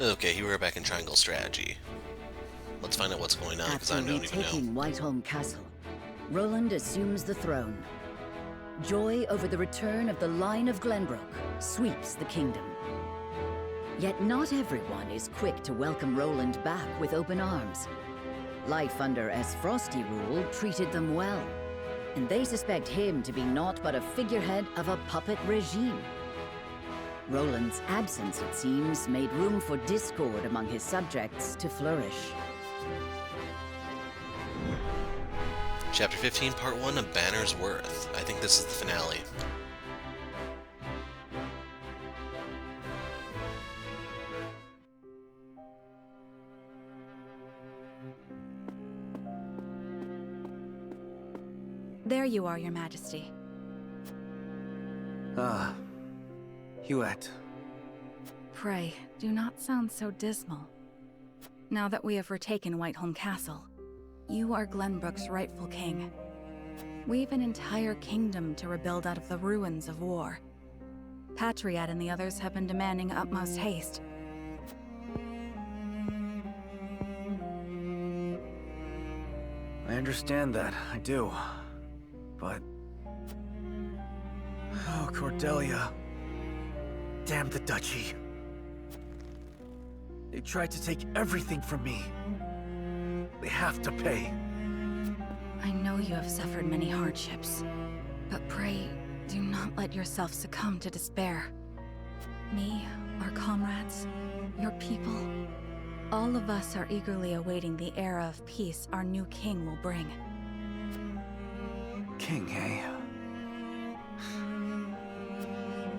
Okay, here we're back in Triangle Strategy. Let's find out what's going on, because I After don't even know. retaking Whiteholm Castle, Roland assumes the throne. Joy over the return of the line of Glenbrook sweeps the kingdom. Yet not everyone is quick to welcome Roland back with open arms. Life under S. Frosty rule treated them well, and they suspect him to be naught but a figurehead of a puppet regime. Roland's absence, it seems, made room for discord among his subjects to flourish. Chapter 15, Part 1 of Banner's Worth. I think this is the finale. There you are, Your Majesty. Ah, Huet. Pray, do not sound so dismal. Now that we have retaken Whiteholm Castle, you are Glenbrook's rightful king. We've an entire kingdom to rebuild out of the ruins of war. Patriot and the others have been demanding utmost haste. I understand that, I do. But... oh, Cordelia. Damn the duchy. They tried to take everything from me. They have to pay. I know you have suffered many hardships, but pray, do not let yourself succumb to despair. Me, our comrades, your people, all of us are eagerly awaiting the era of peace our new king will bring. King, eh?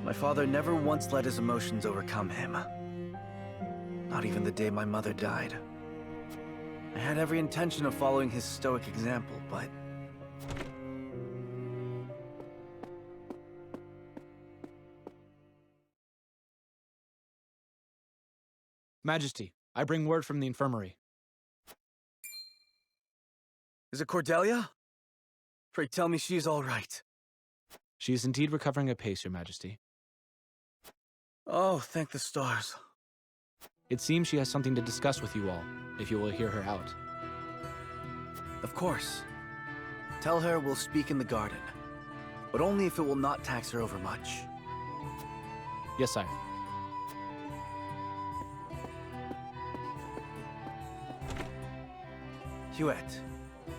My father never once let his emotions overcome him. Not even the day my mother died. I had every intention of following his stoic example, but... Majesty, I bring word from the infirmary. Is it Cordelia? Pray tell me she is all right. She is indeed recovering apace, Your Majesty. Oh, thank the stars. It seems she has something to discuss with you all, if you will hear her out. Of course. Tell her we'll speak in the garden, but only if it will not tax her overmuch. Yes, sire. Huet,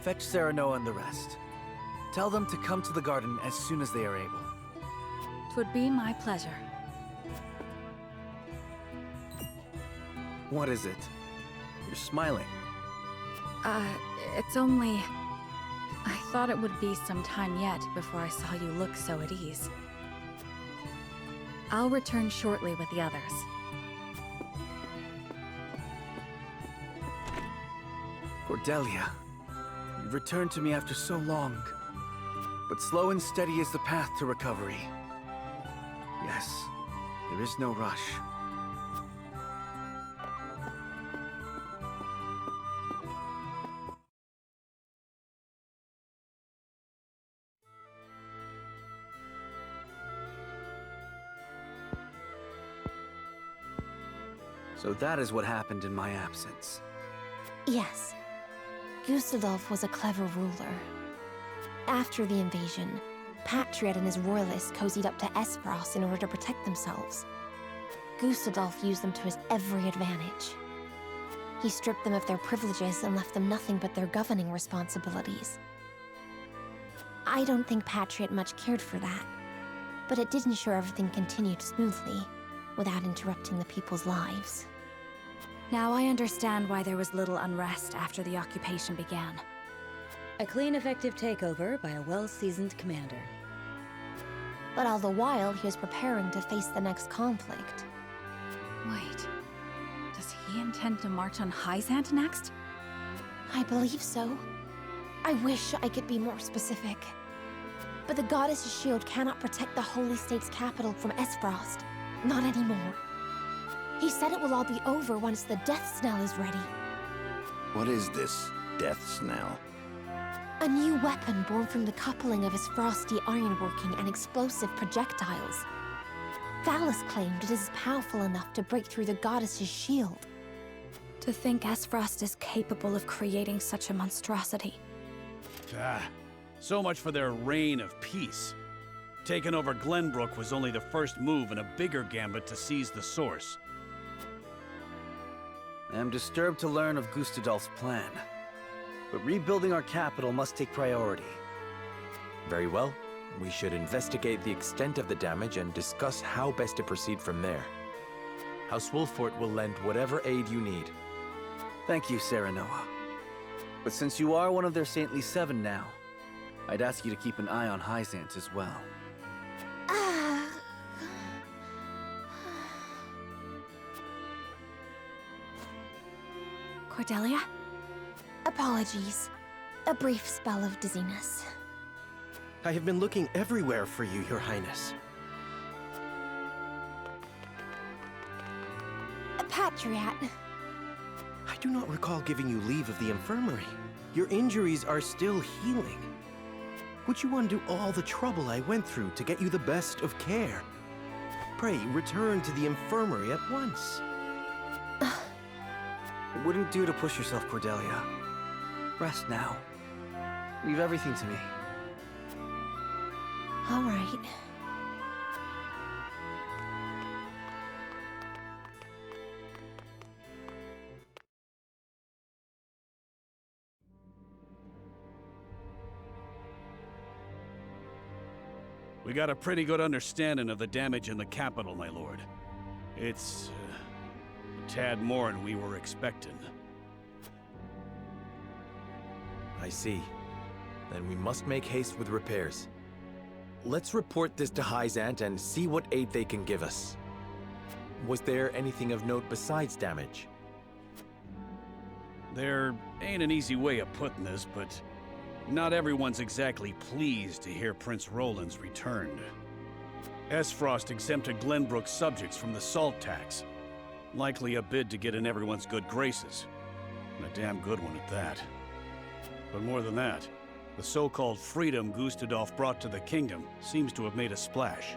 fetch Serenoa and the rest. Tell them to come to the garden as soon as they are able. 'Twould be my pleasure. What is it? You're smiling. It's only... I thought it would be some time yet before I saw you look so at ease. I'll return shortly with the others. Cordelia, you've returned to me after so long. But slow and steady is the path to recovery. Yes, there is no rush. So that is what happened in my absence. Yes. Gustadolf was a clever ruler. After the invasion, Patriot and his royalists cozied up to Esperos in order to protect themselves. Gustadolf used them to his every advantage. He stripped them of their privileges and left them nothing but their governing responsibilities. I don't think Patriot much cared for that, but it did ensure everything continued smoothly, without interrupting the people's lives. Now I understand why there was little unrest after the occupation began. A clean, effective takeover by a well-seasoned commander. But all the while, he was preparing to face the next conflict. Wait, does he intend to march on Hyzant next? I believe so. I wish I could be more specific. But the Goddess's shield cannot protect the Holy State's capital from Esfrost. Not anymore. He said it will all be over once the death snell is ready. What is this death snell? A new weapon born from the coupling of his frosty ironworking and explosive projectiles. Valis claimed it is powerful enough to break through the goddess's shield. To think Esfrost is capable of creating such a monstrosity. So much for their reign of peace. Taking over Glenbrook was only the first move in a bigger gambit to seize the source. I am disturbed to learn of Gustadolf's plan. But rebuilding our capital must take priority. Very well. We should investigate the extent of the damage and discuss how best to proceed from there. House Wolfort will lend whatever aid you need. Thank you, Serenoa. But since you are one of their Saintly Seven now, I'd ask you to keep an eye on Hyzant as well. Cordelia? Apologies. A brief spell of dizziness. I have been looking everywhere for you, Your Highness. Patriot. I do not recall giving you leave of the infirmary. Your injuries are still healing. Would you undo all the trouble I went through to get you the best of care? Pray, return to the infirmary at once. It wouldn't do to push yourself, Cordelia. Rest now. Leave everything to me. All right. We got a pretty good understanding of the damage in the capital, my lord. It's a tad more than we were expecting. I see. Then we must make haste with repairs. Let's report this to Hyzant and see what aid they can give us. Was there anything of note besides damage? There ain't an easy way of putting this, but not everyone's exactly pleased to hear Prince Roland's returned. Esfrost exempted Glenbrook's subjects from the salt tax. Likely a bid to get in everyone's good graces. And a damn good one at that. But more than that, the so-called freedom Gustadolf brought to the kingdom seems to have made a splash.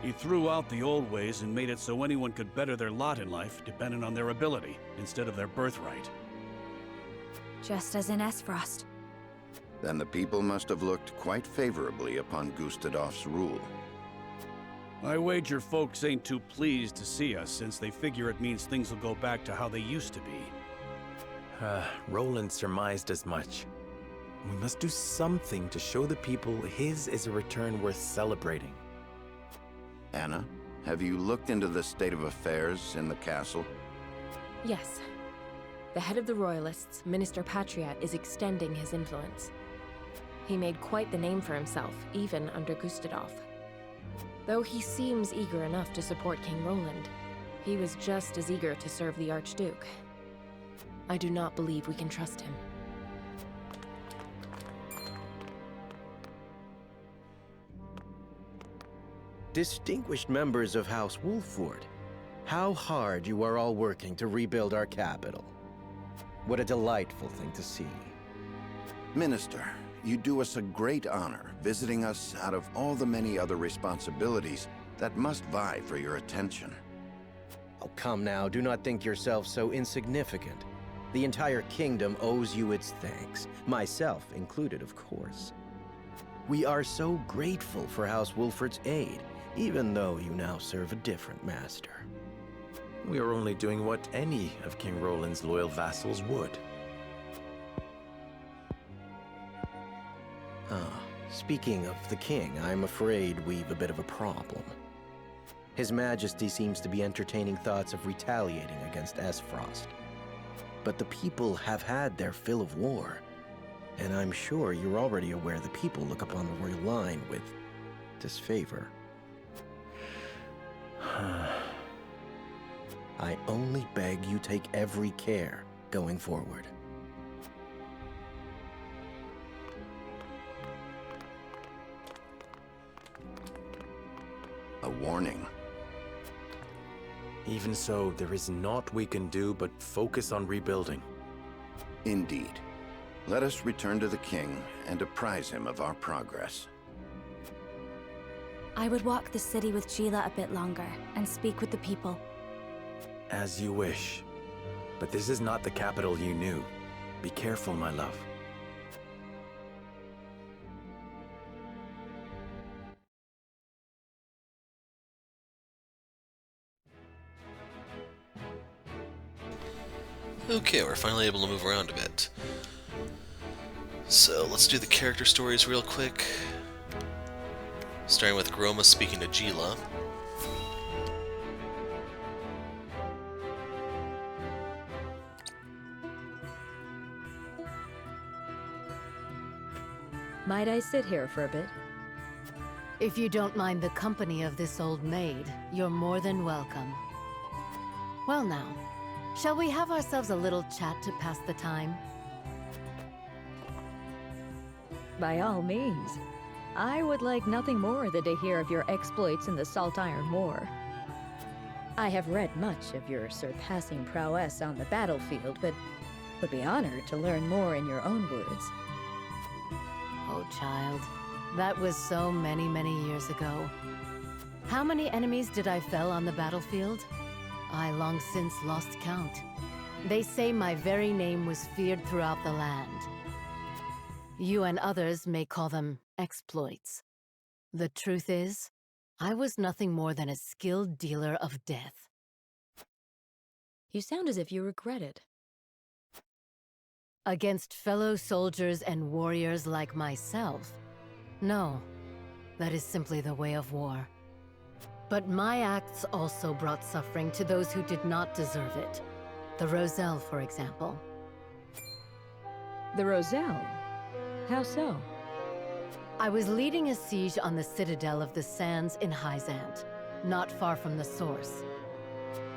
He threw out the old ways and made it so anyone could better their lot in life depending on their ability, instead of their birthright. Just as in Esfrost. Then the people must have looked quite favorably upon Gustadolf's rule. I wager folks ain't too pleased to see us, since they figure it means things will go back to how they used to be. Roland surmised as much. We must do something to show the people his is a return worth celebrating. Anna, have you looked into the state of affairs in the castle? Yes. The head of the Royalists, Minister Patriot, is extending his influence. He made quite the name for himself, even under Gustadolf. Though he seems eager enough to support King Roland, he was just as eager to serve the Archduke. I do not believe we can trust him. Distinguished members of House Wolfort, how hard you are all working to rebuild our capital. What a delightful thing to see. Minister, you do us a great honor visiting us out of all the many other responsibilities that must vie for your attention. Oh, come now, do not think yourself so insignificant. The entire kingdom owes you its thanks, myself included, of course. We are so grateful for House Wolfort's aid, even though you now serve a different master. We are only doing what any of King Roland's loyal vassals would. Speaking of the king, I'm afraid we've a bit of a problem. His Majesty seems to be entertaining thoughts of retaliating against Esfrost. But the people have had their fill of war, and I'm sure you're already aware the people look upon the royal line with disfavor. I only beg you take every care going forward. A warning. Even so, there is naught we can do but focus on rebuilding. Indeed. Let us return to the king and apprise him of our progress. I would walk the city with Sheila a bit longer and speak with the people. As you wish. But this is not the capital you knew. Be careful, my love. Okay, we're finally able to move around a bit. So let's do the character stories real quick. Starting with Groma speaking to Gila. Might I sit here for a bit? If you don't mind the company of this old maid, you're more than welcome. Well now, shall we have ourselves a little chat to pass the time? By all means. I would like nothing more than to hear of your exploits in the Salt Iron War. I have read much of your surpassing prowess on the battlefield, but would be honored to learn more in your own words. Oh, child. That was so many, many years ago. How many enemies did I fell on the battlefield? I long since lost count. They say my very name was feared throughout the land. You and others may call them exploits. The truth is, I was nothing more than a skilled dealer of death. You sound as if you regret it. Against fellow soldiers and warriors like myself? No, that is simply the way of war. But my acts also brought suffering to those who did not deserve it. The Roselle, for example. The Roselle? How so? I was leading a siege on the citadel of the Sands in Hyzant, not far from the source.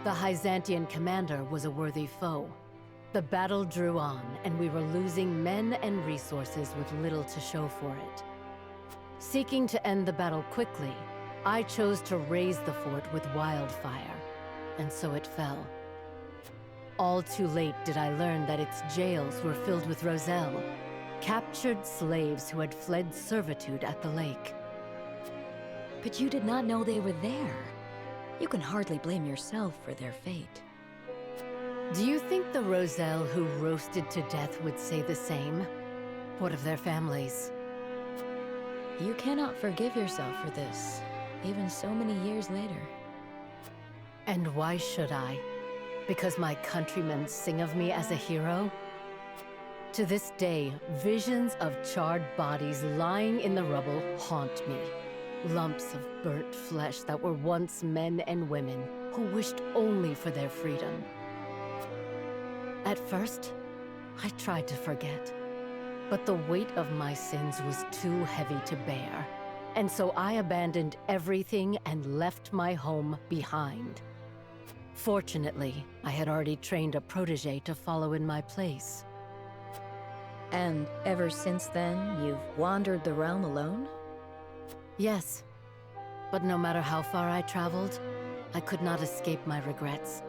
The Hyzantian commander was a worthy foe. The battle drew on, and we were losing men and resources with little to show for it. Seeking to end the battle quickly, I chose to raise the fort with wildfire, and so it fell. All too late did I learn that its jails were filled with Roselle, captured slaves who had fled servitude at the lake. But you did not know they were there. You can hardly blame yourself for their fate. Do you think the Roselle who roasted to death would say the same? What of their families? You cannot forgive yourself for this, even so many years later. And why should I? Because my countrymen sing of me as a hero? To this day, visions of charred bodies lying in the rubble haunt me. Lumps of burnt flesh that were once men and women who wished only for their freedom. At first, I tried to forget, but the weight of my sins was too heavy to bear, and so I abandoned everything and left my home behind. Fortunately, I had already trained a protege to follow in my place. And ever since then, you've wandered the realm alone? Yes, but no matter how far I traveled, I could not escape my regrets.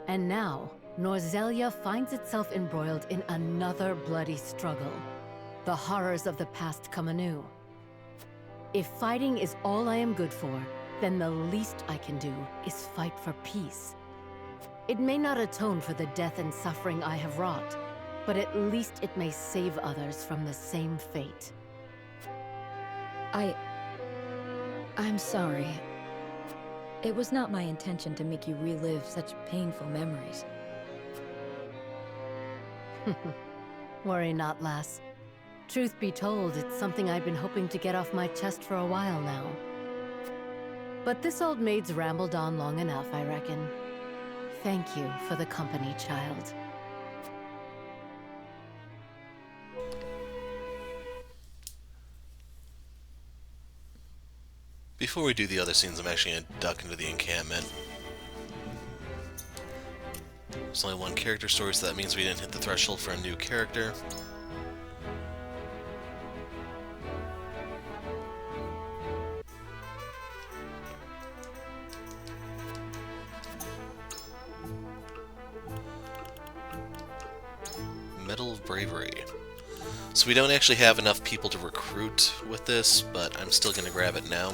And now, Norzelia finds itself embroiled in another bloody struggle. The horrors of the past come anew. If fighting is all I am good for, then the least I can do is fight for peace. It may not atone for the death and suffering I have wrought, but at least it may save others from the same fate. I'm sorry. It was not my intention to make you relive such painful memories. Worry not, lass. Truth be told, it's something I've been hoping to get off my chest for a while now. But this old maid's rambled on long enough, I reckon. Thank you for the company, child. Before we do the other scenes, I'm actually going to duck into the encampment. There's only one character story, so that means we didn't hit the threshold for a new character. Medal of Bravery. So we don't actually have enough people to recruit with this, but I'm still going to grab it now.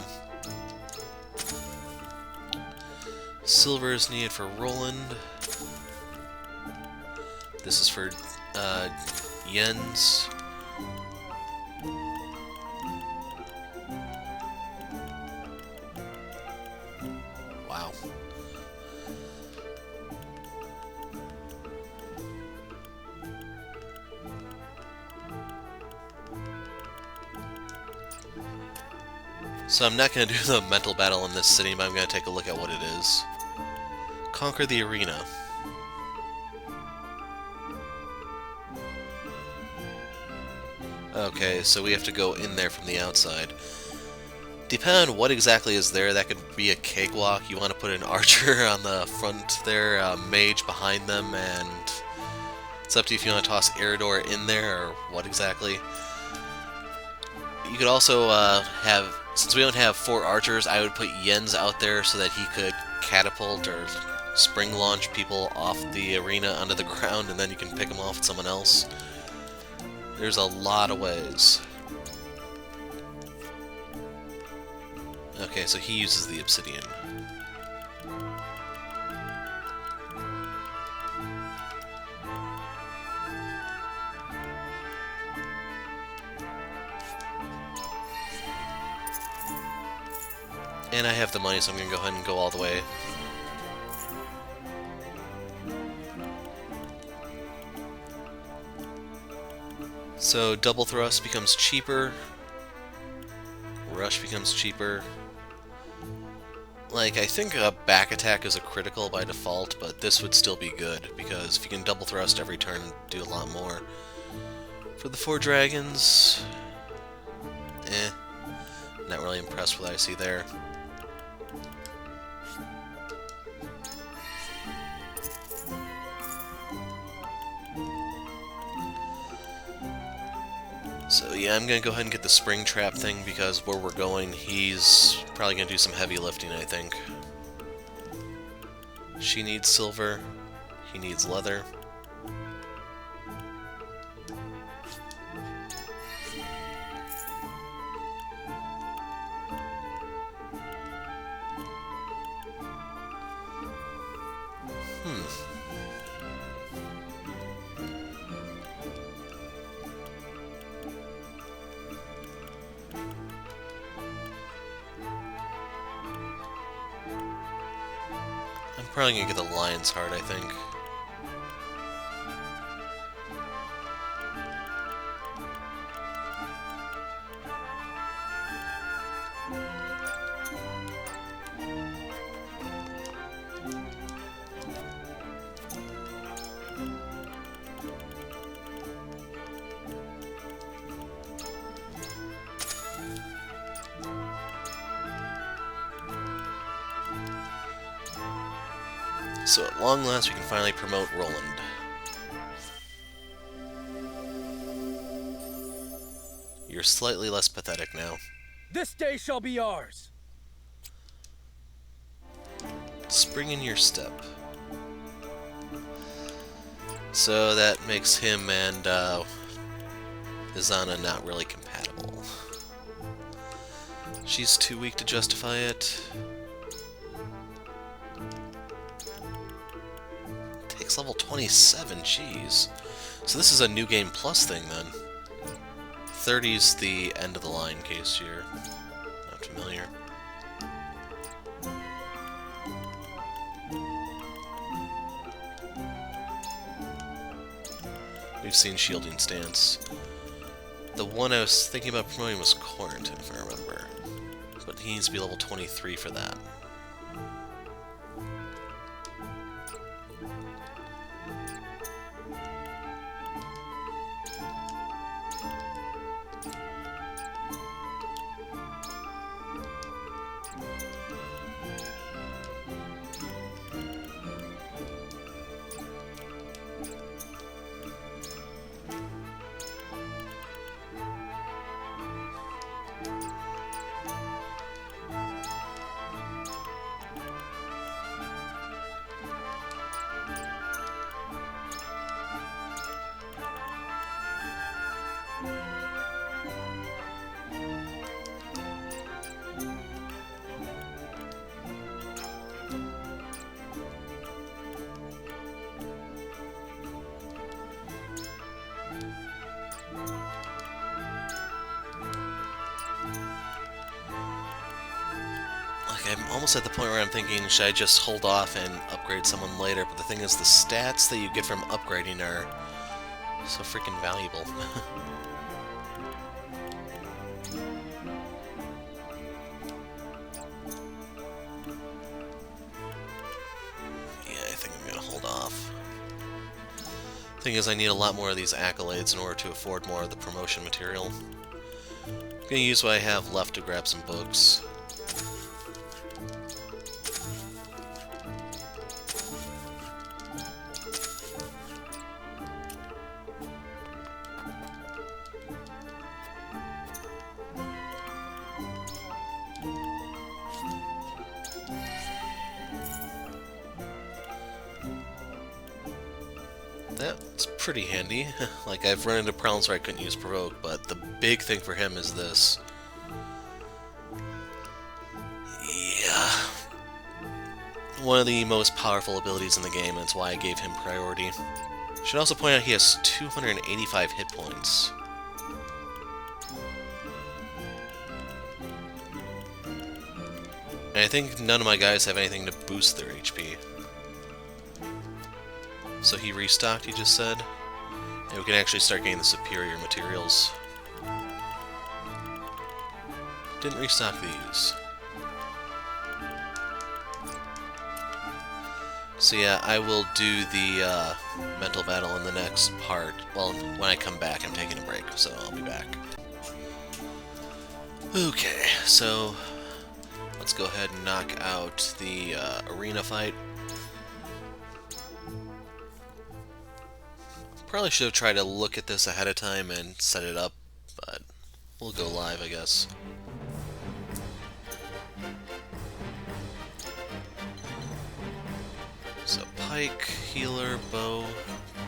Silver is needed for Roland. This is for Jens. Wow. So I'm not going to do the mental battle in this city, but I'm going to take a look at what it is. Conquer the arena. Okay, so we have to go in there from the outside. Depending on what exactly is there, that could be a cakewalk. You want to put an archer on the front there, a mage behind them, and it's up to you if you want to toss Eridor in there or what exactly. You could also have, since we don't have 4 archers, I would put Jens out there so that he could catapult or spring launch people off the arena onto the ground, and then you can pick them off with someone else. There's a lot of ways. Okay, so he uses the obsidian. And I have the money, so I'm going to go ahead and go all the way. So double thrust becomes cheaper. Rush becomes cheaper. Like, I think a back attack is a critical by default, but this would still be good, because if you can double thrust every turn, do a lot more. For the 4 dragons... Not really impressed with what I see there. So yeah, I'm gonna go ahead and get the spring trap thing because where we're going, he's probably gonna do some heavy lifting, I think. She needs silver, he needs leather. I'm probably gonna get the lion's heart, I think. So at long last we can finally promote Roland. You're slightly less pathetic now. This day shall be ours! Spring in your step. So that makes him and Izana not really compatible. She's too weak to justify it. Takes level 27, jeez. So this is a new game plus thing then. 30's the end of the line in case you're not familiar. We've seen Shielding Stance. The one I was thinking about promoting was Quarantine, if I remember. But he needs to be level 23 for that. almost at the point where I'm thinking, should I just hold off and upgrade someone later? But the thing is, the stats that you get from upgrading are so freaking valuable. Yeah, I think I'm gonna hold off. Thing is, I need a lot more of these accolades in order to afford more of the promotion material. I'm gonna use what I have left to grab some books. That's pretty handy. Like, I've run into problems where I couldn't use Provoke, but the big thing for him is this. Yeah. One of the most powerful abilities in the game, and that's why I gave him priority. Should also point out he has 285 hit points. And I think none of my guys have anything to boost their HP. So he restocked, he just said. And we can actually start getting the superior materials. Didn't restock these. So yeah, I will do the mental battle in the next part. Well, when I come back, I'm taking a break, so I'll be back. Okay, so let's go ahead and knock out the arena fight. Probably should have tried to look at this ahead of time and set it up, but we'll go live, I guess. So Pike, Healer, Bow,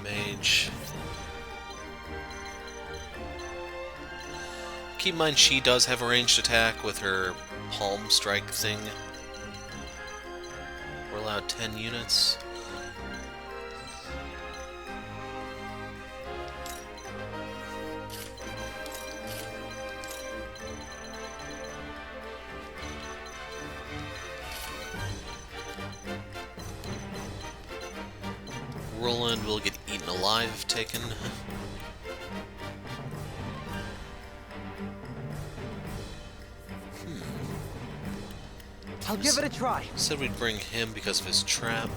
Mage. Keep in mind she does have a ranged attack with her Palm Strike thing. We're allowed 10 units. Roland will get eaten alive if taken. I'll give it a try. Said we'd bring him because of his trap.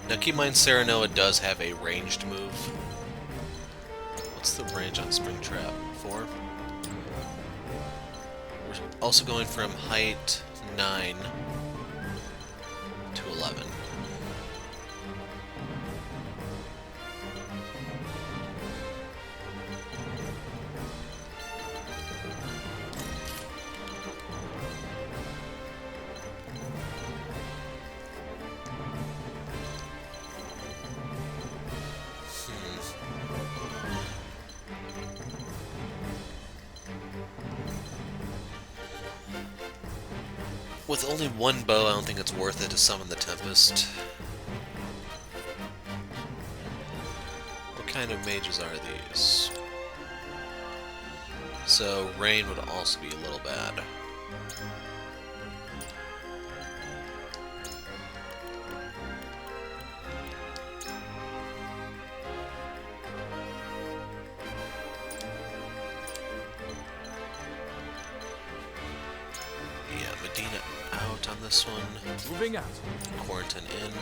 Now keep in mind Serenoa does have a ranged move. What's the range on Springtrap? 4? We're also going from height 9 to 11. With only one bow, I don't think it's worth it to summon the Tempest. What kind of mages are these? So, rain would also be a little bad. Yeah, Medina out on this one. Moving out. Quarantine in.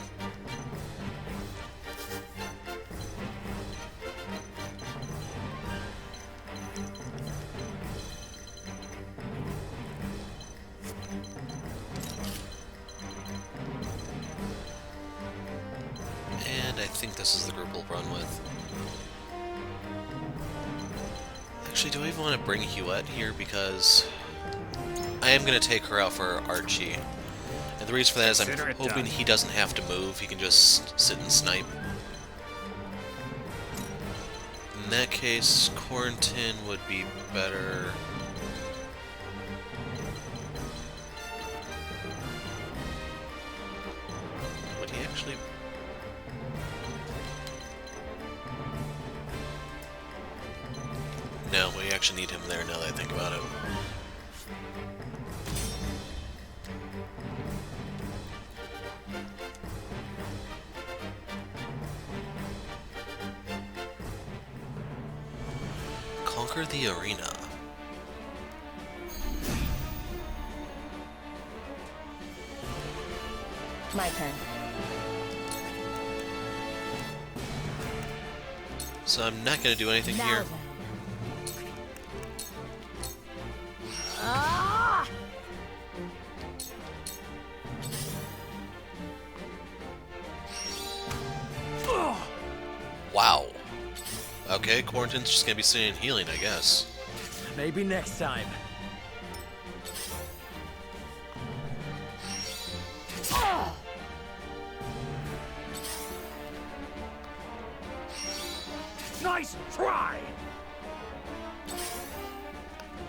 And I think this is the group we'll run with. Actually, do I even want to bring Huette here? Because I am going to take her out for Archie. And the reason for that is I'm hoping he doesn't have to move. He can just sit and snipe. In that case, Quarantine would be better. Would he actually... No, we actually need him there now that I think about it. Conquer the arena. My turn. So I'm not going to do anything here. Ah! Wow. Okay, Quarantine's just going to be sitting and healing, I guess. Maybe next time. Nice try!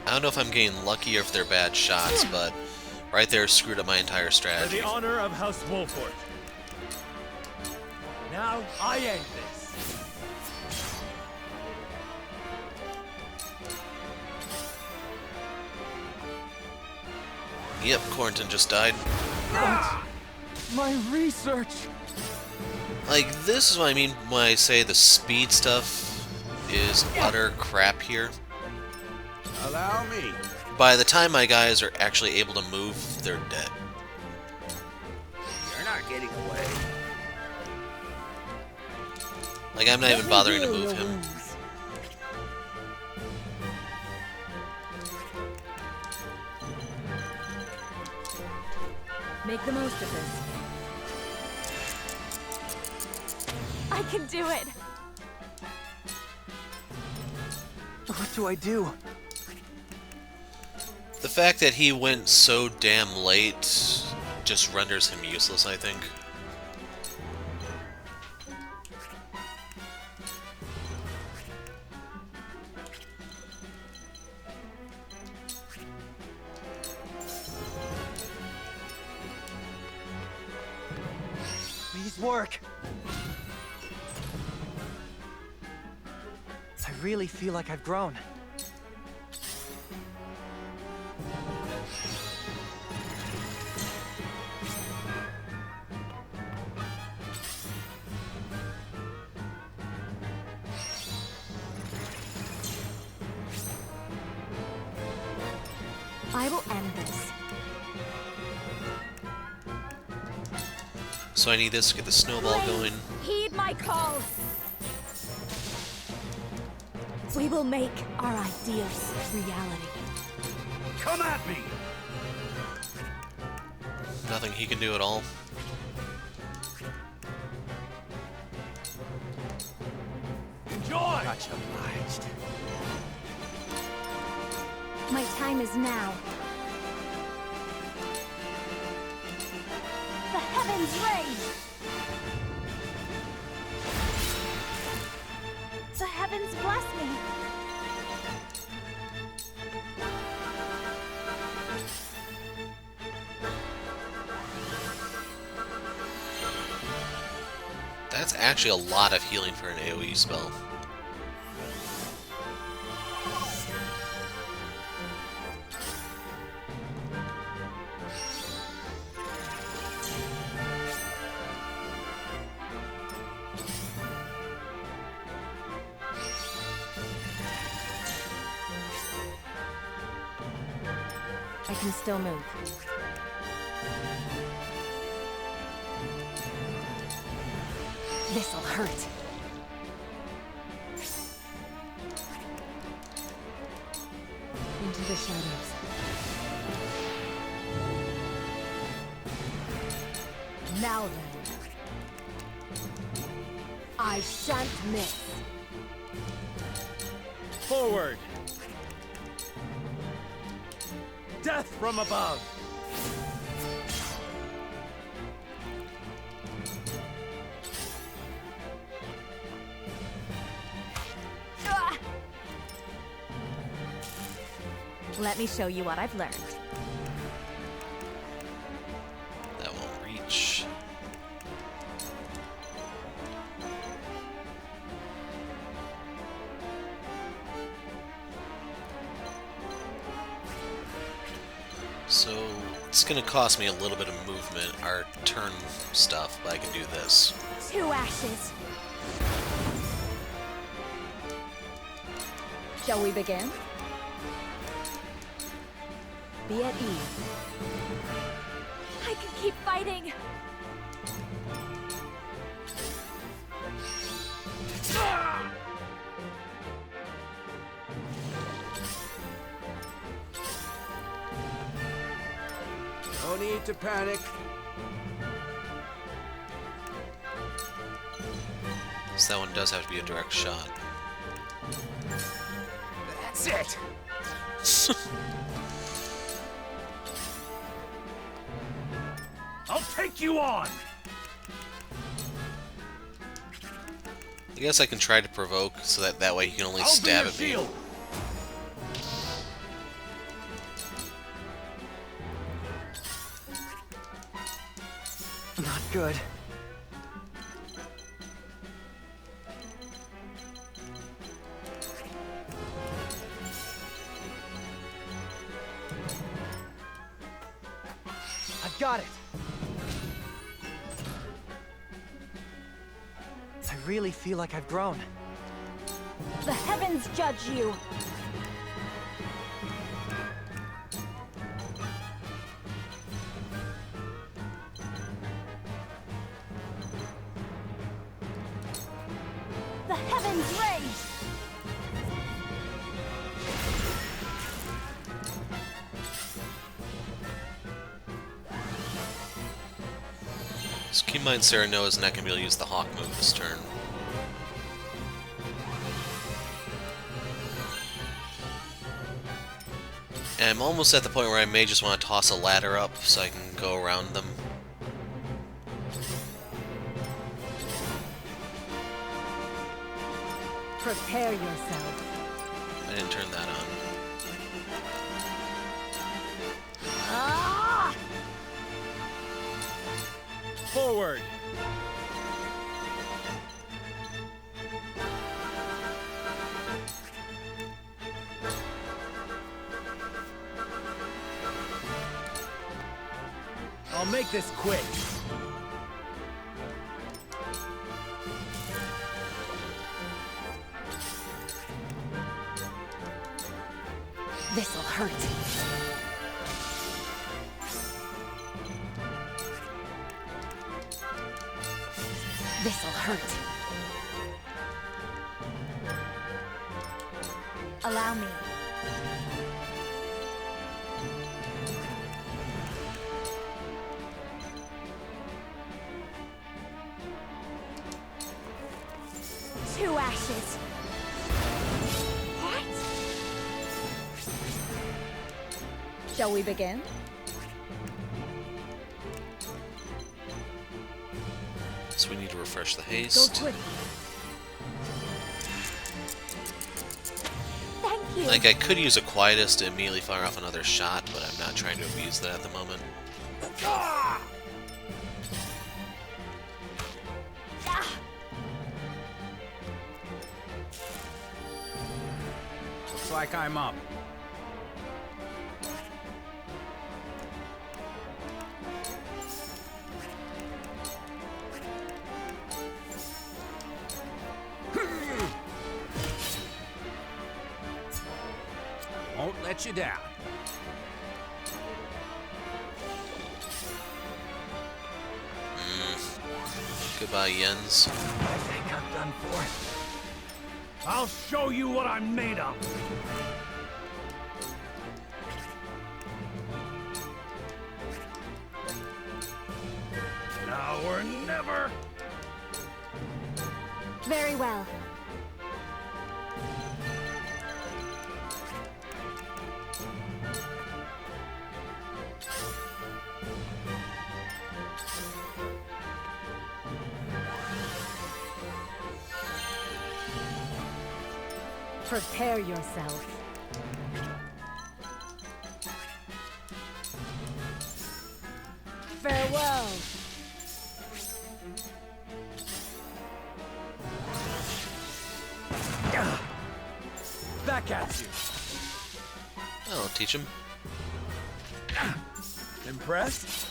I don't know if I'm getting lucky or if they're bad shots, but right there screwed up my entire For strategy. the honor of House Wolford. Now I end this. Yep, Quarantine just died. My research! Like, this is what I mean when I say the speed stuff is utter crap here. Allow me. By the time my guys are actually able to move, they're dead. You're not getting away. Like, I'm not even bothering to move him. Make the most of this. I can do it! What do I do? The fact that he went so damn late just renders him useless, I think. Please work. I really feel like I've grown. I will end this. So I need this to get the snowball going. Heed my call! We will make our ideas reality. Come at me! Nothing he can do at all. Enjoy! Much obliged. My time is now. The heavens rage! The heavens bless me! That's actually a lot of healing for an AoE spell. I can still move. This'll hurt. Into the shadows. Now then. I shan't miss. Forward! Death from above! Let me show you what I've learned. That won't reach. So it's gonna cost me a little bit of movement, our turn stuff, but I can do this. 2 ashes. Shall we begin? Be at ease. I can keep fighting. No need to panic. So that one does have to be a direct shot. That's it. I'll take you on! I guess I can try to provoke so that way he can only stab at me. Not good. I've got it. I really feel like I've grown. The heavens judge you. The heavens rage. So keep in mind Sarah Noah is not going to be able to use the Hawk move this turn. And I'm almost at the point where I may just want to toss a ladder up so I can go around them. Prepare yourself. I didn't turn that on. Ah! Forward! I'll make this quick. This'll hurt. This'll hurt. Allow me. Two ashes. What? Shall we begin? So we need to refresh the Go haste. quick. Thank you. Like, I could use a Quietus to immediately fire off another shot, but I'm not trying to abuse that at the moment. Ah! Looks like I'm up. Won't let you down. Goodbye, Jens. I think I'm done for. I'll show you what I'm made of! Now or never! Very well. Prepare yourself. Farewell. Back at you. I'll teach him. Impressed?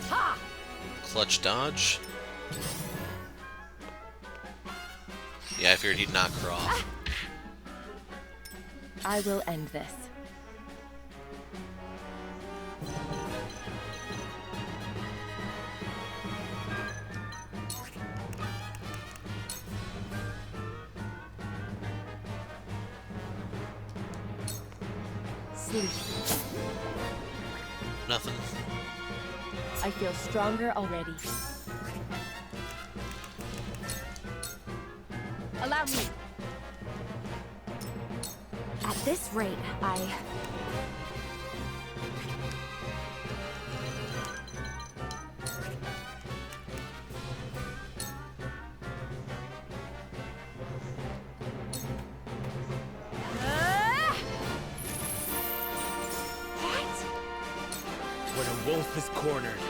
Ha! Clutch dodge. Yeah, I figured he'd knock her off. I will end this. Sleep. Nothing. I feel stronger already. Allow me. At this rate, When a wolf is cornered.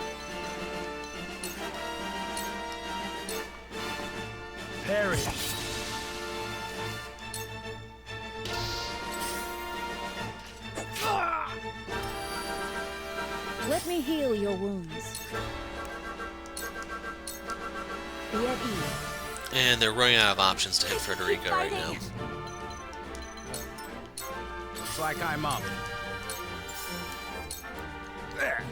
Parry. Let me heal your wounds. be at ease. And they're running out of options to hit Frederica right now. Looks like I'm up. There.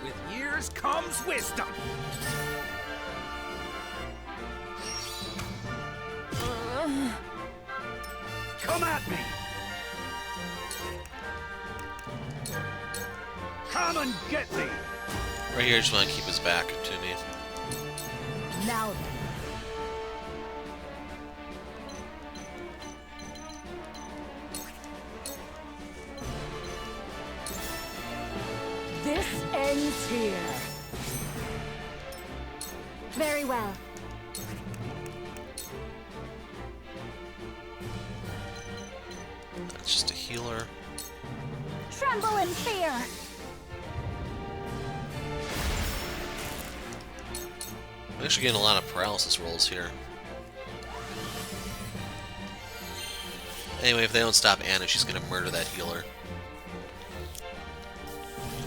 With years comes wisdom. Come at me. Come and get me. Right here, I just want to keep his back to me. Now then. This ends here. Very well. That's just a healer. Tremble in fear. I'm actually getting a lot of paralysis rolls here. Anyway, if they don't stop Anna, she's gonna murder that healer.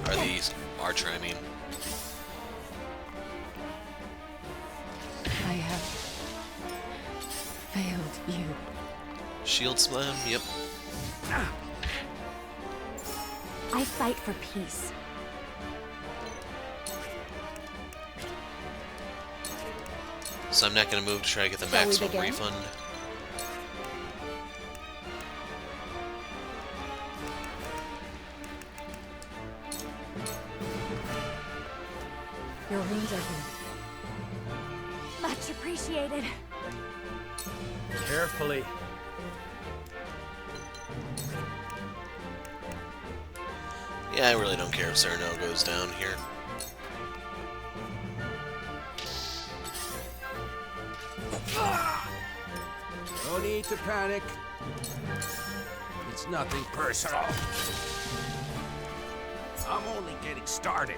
Or the archer, I mean. I have failed you. Shield slam, yep. I fight for peace. So I'm not gonna move to try to get the Shall we maximum begin? refund. Your wounds are healed. Much appreciated. Carefully. Yeah, I really don't care if Cyrano goes down here. No need to panic. It's nothing personal. I'm only getting started.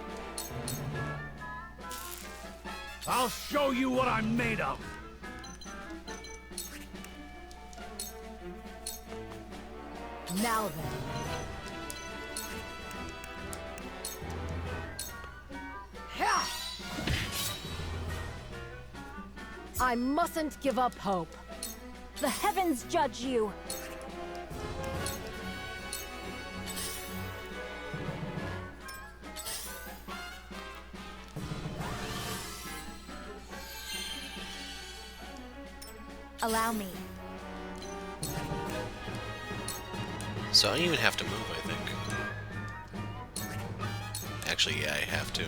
I'll show you what I'm made of. Now then. I mustn't give up hope. The heavens judge you. Allow me. So I don't even have to move, I think. Actually, yeah, I have to.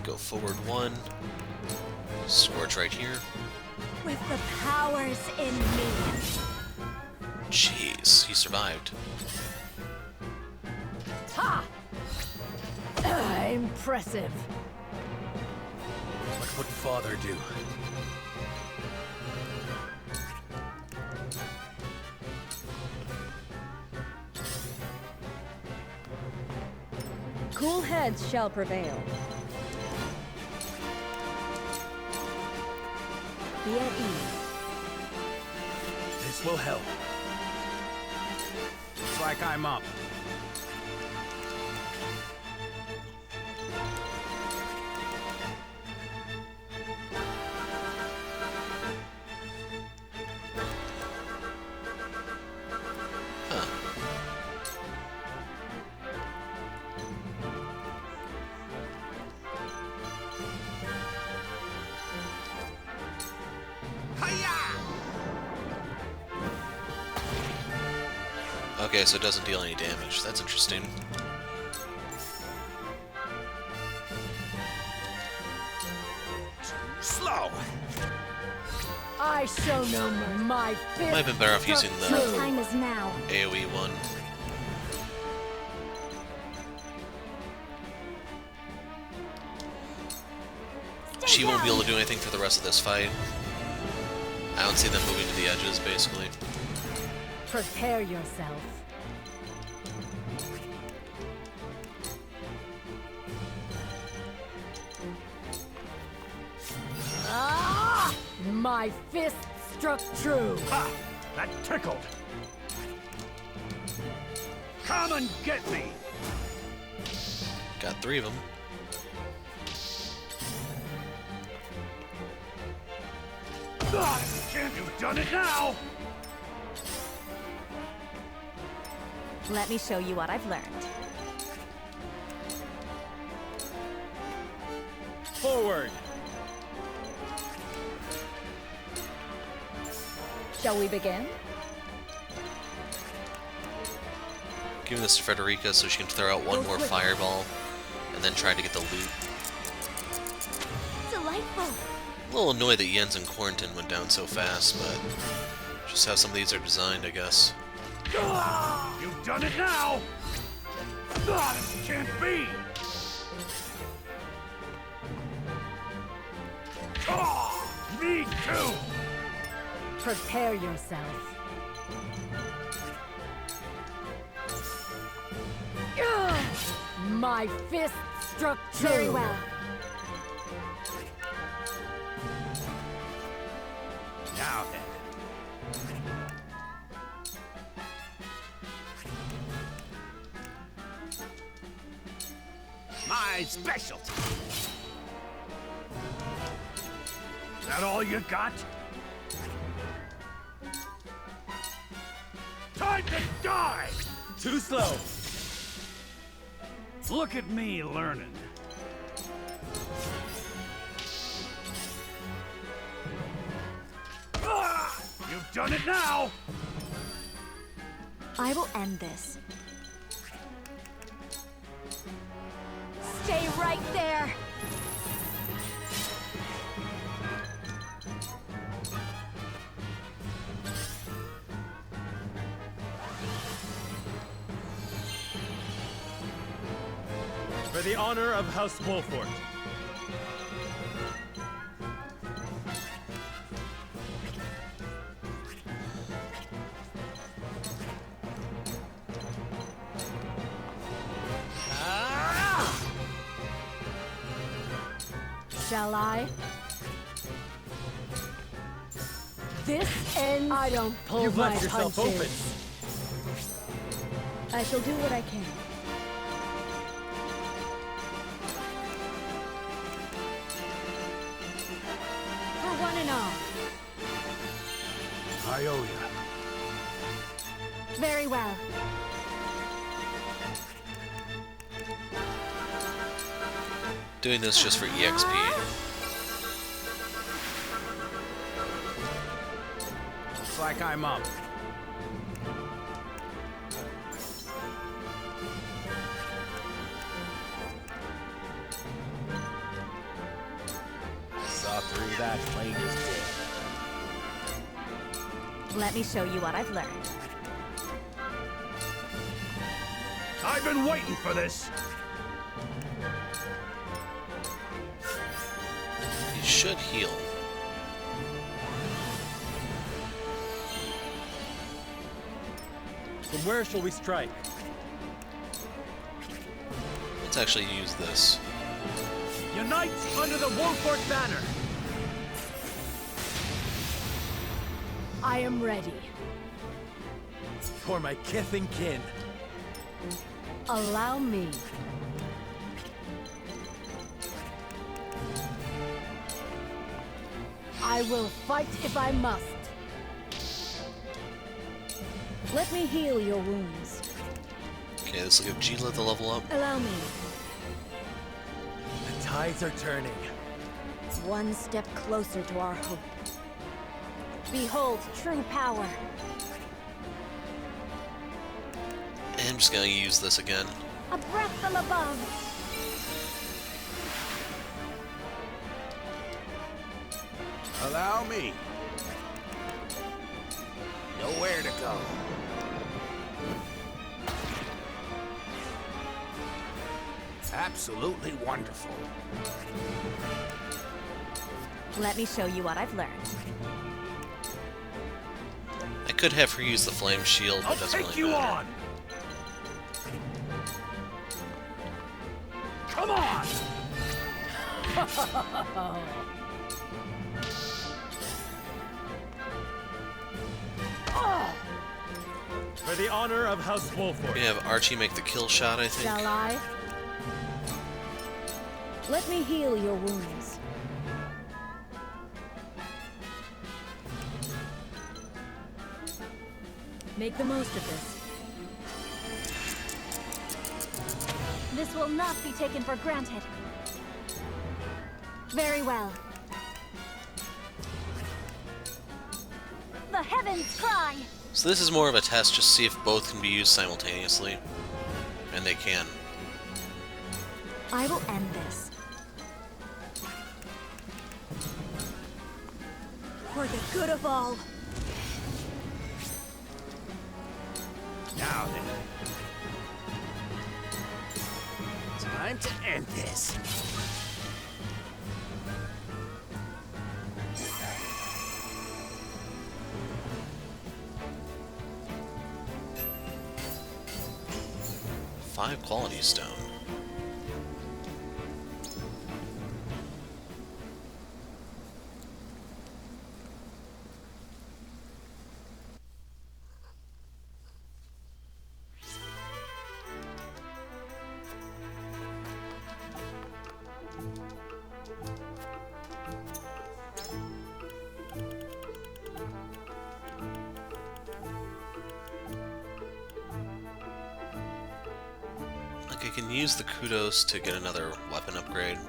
Go forward one. Scorch right here. With the powers in me. Jeez, he survived. Ha! Impressive. What would Father do? Cool heads shall prevail. Be at ease. This will help. Looks like I'm up. Okay, so it doesn't deal any damage. That's interesting. Slow. I show no mercy. My fist. Might have been better off using the My time is now. AoE one. She won't be able to do anything for the rest of this fight. I don't see them moving to the edges, basically. Prepare yourself. Ah! My fist struck true. Ha! That tickled. Come and get me. Got 3 of them. Can't you done it now? Let me show you what I've learned. Forward! Shall we begin? Giving this to Frederica so she can throw out one more fireball and then try to get the loot. Delightful. A little annoyed that Jens and Quarantine went down so fast, but just how some of these are designed, I guess. You've done it now! This can't be! Me too! Prepare yourself. My fist struck true. Very well. Now then. My specialty. Is that all you got? Time to die! Too slow! Look at me learning. You've done it now! I will end this. Stay right there! For the honor of House Wolfort. Shall I? This ends. I don't pull You've my left yourself punches. I shall do what I can. For one and all. I owe you. Very well. Doing this just for EXP. Looks like I'm up. Saw through that plain as day. Let me show you what I've learned. I've been waiting for this. He should heal. From where shall we strike? Let's actually use this. Unite under the Wolfort banner! I am ready. For my kith and kin. Allow me. I will fight if I must. Let me heal your wounds. Okay, this will give Gila the level up. Allow me. The tides are turning. One step closer to our hope. Behold true power. And I'm just gonna use this again. A breath from above. Allow me. Nowhere to go. Absolutely wonderful. Let me show you what I've learned. I could have her use the flame shield, but it doesn't really matter. Come on! For the honor of House Wolford. We have Archie make the kill shot, I think. Shall I? Let me heal your wounds. Make the most of this. This will not be taken for granted. Very well. The heavens cry! So this is more of a test, just see if both can be used simultaneously. And they can. I will end this. For the good of all. Now then. Time to end this. Five quality stone. I can use the kudos to get another weapon upgrade.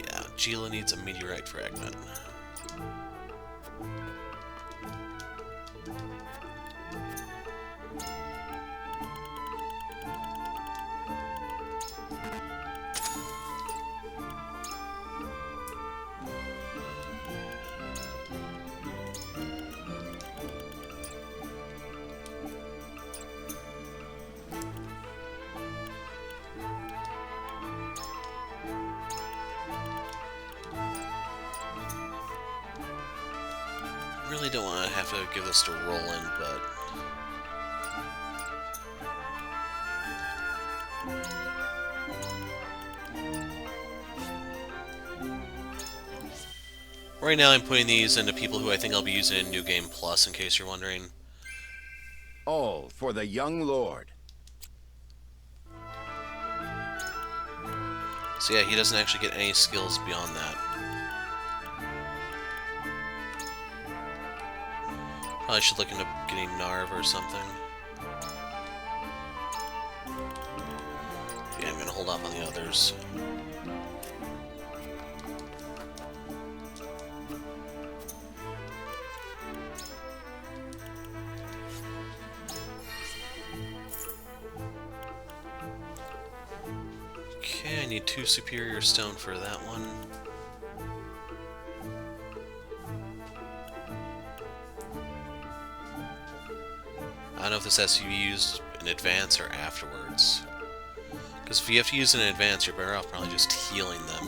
Yeah, Gila needs a meteorite fragment. Really don't want to have to give this to Roland, but right now I'm putting these into people who I think I'll be using in New Game Plus, in case you're wondering. All for the young lord. So yeah, he doesn't actually get any skills beyond that. Probably should look into getting Narv or something. Yeah, I'm gonna hold off on the others. Okay, I need 2 superior stone for that one. I don't know if this has to be used in advance or afterwards. Because if you have to use it in advance, you're better off probably just healing them.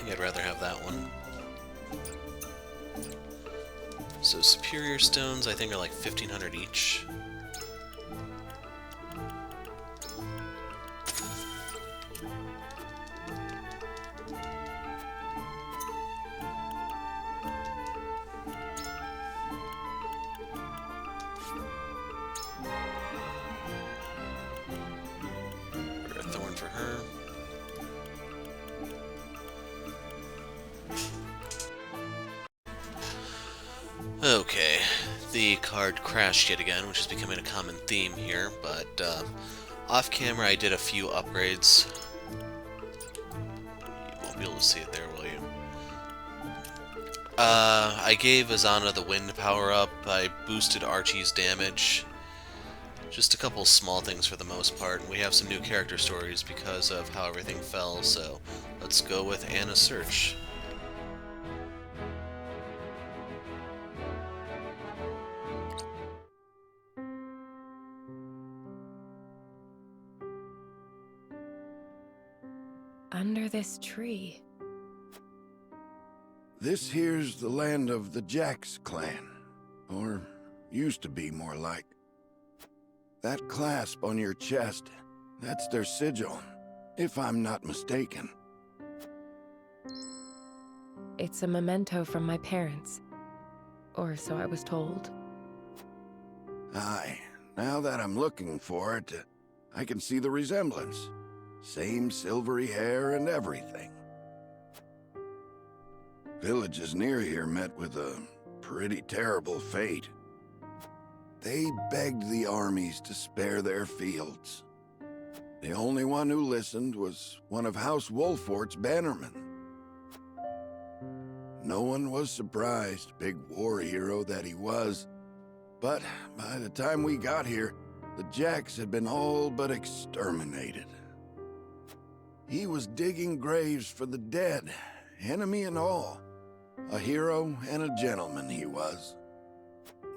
think I'd rather have that one. So superior stones, I think, are like 1,500 each. Or a thorn for her. Okay, the card crashed yet again, which is becoming a common theme here, but off camera I did a few upgrades. You won't be able to see it there, will you? I gave Azana the wind power up, I boosted Archie's damage. Just a couple small things for the most part. We have some new character stories because of how everything fell, so let's go with Anna's search. Under this tree. This here's the land of the Jax clan. Or used to be, more like. That clasp on your chest, that's their sigil, if I'm not mistaken. It's a memento from my parents. Or so I was told. Aye, now that I'm looking for it, I can see the resemblance. Same silvery hair and everything. Villages near here met with a pretty terrible fate. They begged the armies to spare their fields. The only one who listened was one of House Wolfort's bannermen. No one was surprised, big war hero that he was. But by the time we got here, the Jax had been all but exterminated. He was digging graves for the dead, enemy and all. A hero and a gentleman he was.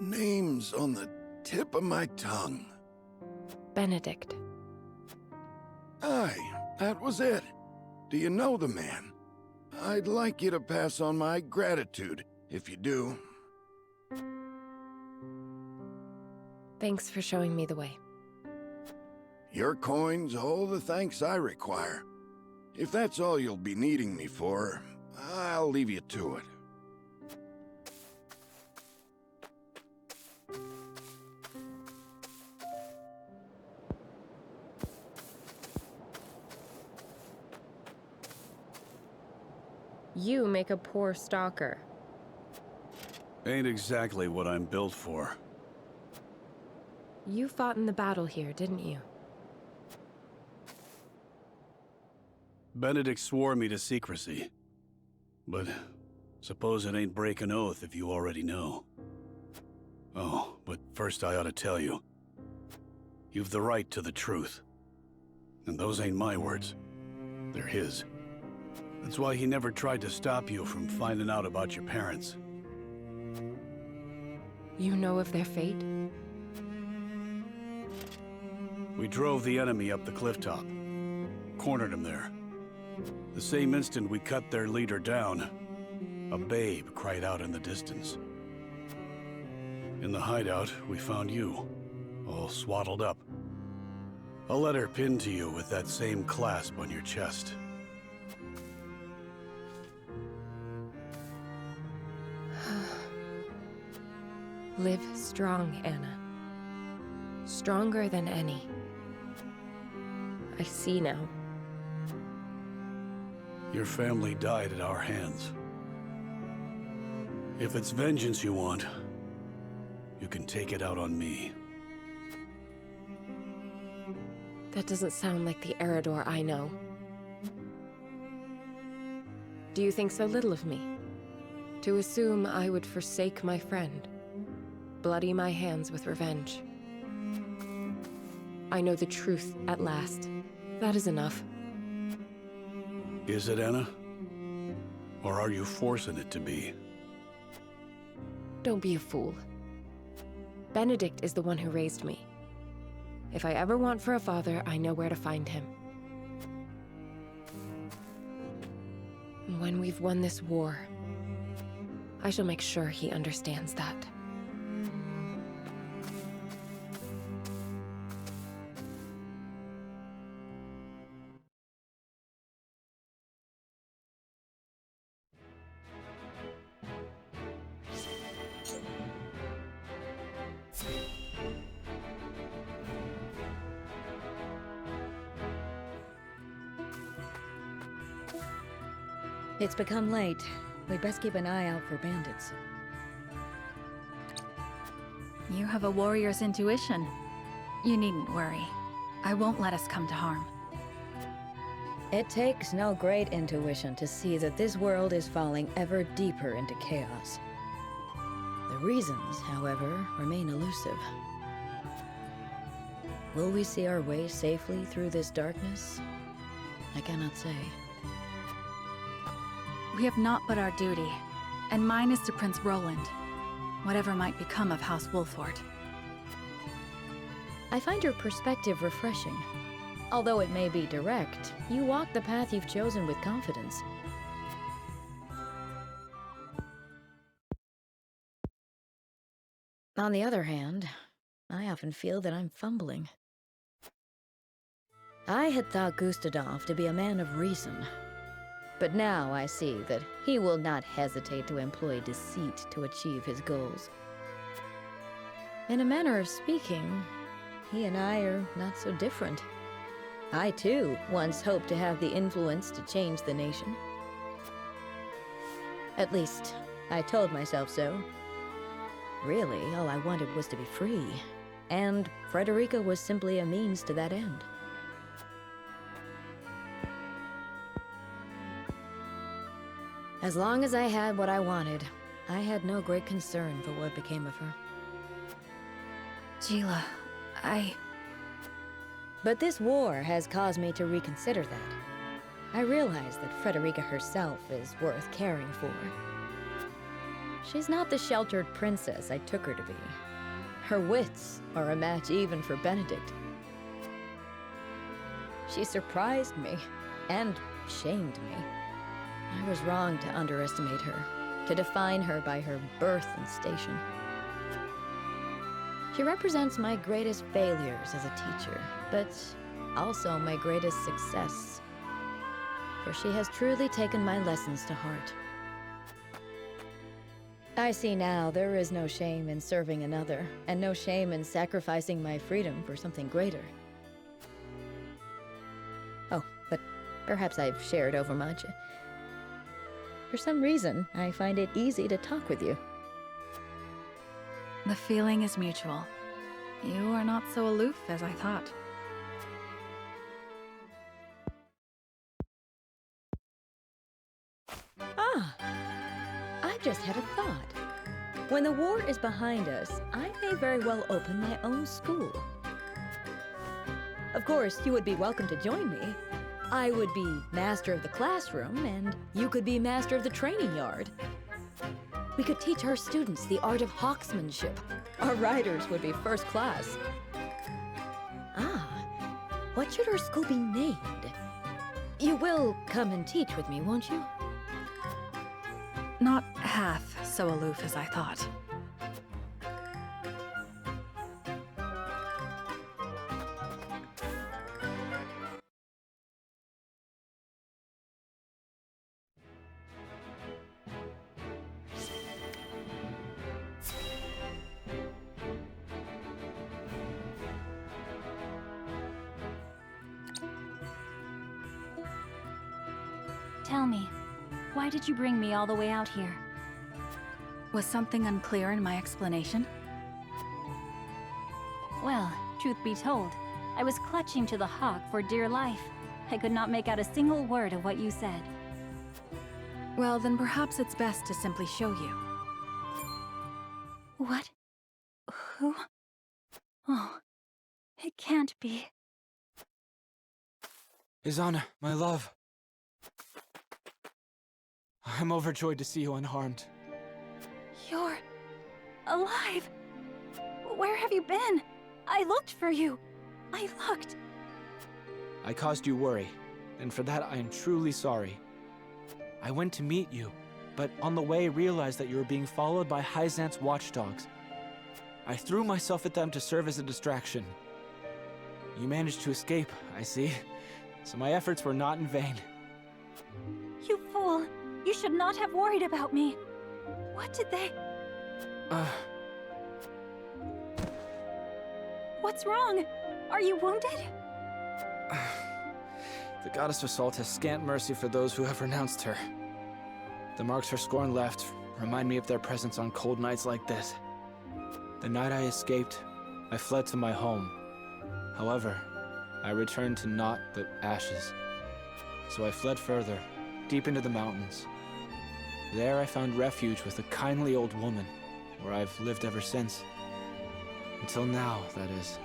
Names on the tip of my tongue. Benedict. Aye, that was it. Do you know the man? I'd like you to pass on my gratitude, if you do. Thanks for showing me the way. Your coin's all the thanks I require. If that's all you'll be needing me for, I'll leave you to it. You make a poor stalker. Ain't exactly what I'm built for. You fought in the battle here, didn't you? Benedict swore me to secrecy. But suppose it ain't break an oath if you already know. Oh, but first I ought to tell you. You've the right to the truth. And those ain't my words. They're his. That's why he never tried to stop you from finding out about your parents. You know of their fate? We drove the enemy up the cliff top. Cornered him there. The same instant we cut their leader down, a babe cried out in the distance. In the hideout, we found you, all swaddled up. A letter pinned to you with that same clasp on your chest. Live strong, Anna. Stronger than any. I see now. Your family died at our hands. If it's vengeance you want, you can take it out on me. That doesn't sound like the Eredor I know. Do you think so little of me? To assume I would forsake my friend, bloody my hands with revenge. I know the truth at last. That is enough. Is it, Anna? Or are you forcing it to be? Don't be a fool. Benedict is the one who raised me. If I ever want for a father, I know where to find him. When we've won this war, I shall make sure he understands that. It's become late. We'd best keep an eye out for bandits. You have a warrior's intuition. You needn't worry. I won't let us come to harm. It takes no great intuition to see that this world is falling ever deeper into chaos. The reasons, however, remain elusive. Will we see our way safely through this darkness? I cannot say. We have naught but our duty, and mine is to Prince Roland, whatever might become of House Wolford. I find your perspective refreshing. Although it may be direct, you walk the path you've chosen with confidence. On the other hand, I often feel that I'm fumbling. I had thought Gustadov to be a man of reason. But now I see that he will not hesitate to employ deceit to achieve his goals. In a manner of speaking, he and I are not so different. I, too, once hoped to have the influence to change the nation. At least, I told myself so. Really, all I wanted was to be free, and Frederica was simply a means to that end. As long as I had what I wanted, I had no great concern for what became of her. Gila, But this war has caused me to reconsider that. I realize that Frederica herself is worth caring for. She's not the sheltered princess I took her to be. Her wits are a match even for Benedict. She surprised me, and shamed me. I was wrong to underestimate her, to define her by her birth and station. She represents my greatest failures as a teacher, but also my greatest success. For she has truly taken my lessons to heart. I see now there is no shame in serving another, and no shame in sacrificing my freedom for something greater. Oh, but perhaps I've shared overmuch. For some reason, I find it easy to talk with you. the feeling is mutual. You are not so aloof as I thought. I've just had a thought. When the war is behind us, I may very well open my own school. Of course, you would be welcome to join me. I would be master of the classroom, and you could be master of the training yard. We could teach our students the art of hawksmanship. Our riders would be first class. What should our school be named? You will come and teach with me, won't you? Not half so aloof as I thought. Tell me, why did you bring me all the way out here? Was something unclear in my explanation? Well, truth be told, I was clutching to the hawk for dear life. I could not make out a single word of what you said. Well, then perhaps it's best to simply show you. What? Who? Oh, it can't be. Izana, my love. I'm overjoyed to see you unharmed. You're alive. Where have you been? I looked for you. I looked. I caused you worry, and for that I am truly sorry. I went to meet you, but on the way realized that you were being followed by Hyzant's watchdogs. I threw myself at them to serve as a distraction. You managed to escape, I see, so my efforts were not in vain. You fool! You should not have worried about me. What did they... What's wrong? Are you wounded? The goddess of salt has scant mercy for those who have renounced her. The marks her scorn left remind me of their presence on cold nights like this. The night I escaped, I fled to my home. However, I returned to naught but ashes. So I fled further, deep into the mountains. There I found refuge with a kindly old woman, where I've lived ever since. Until now, that is.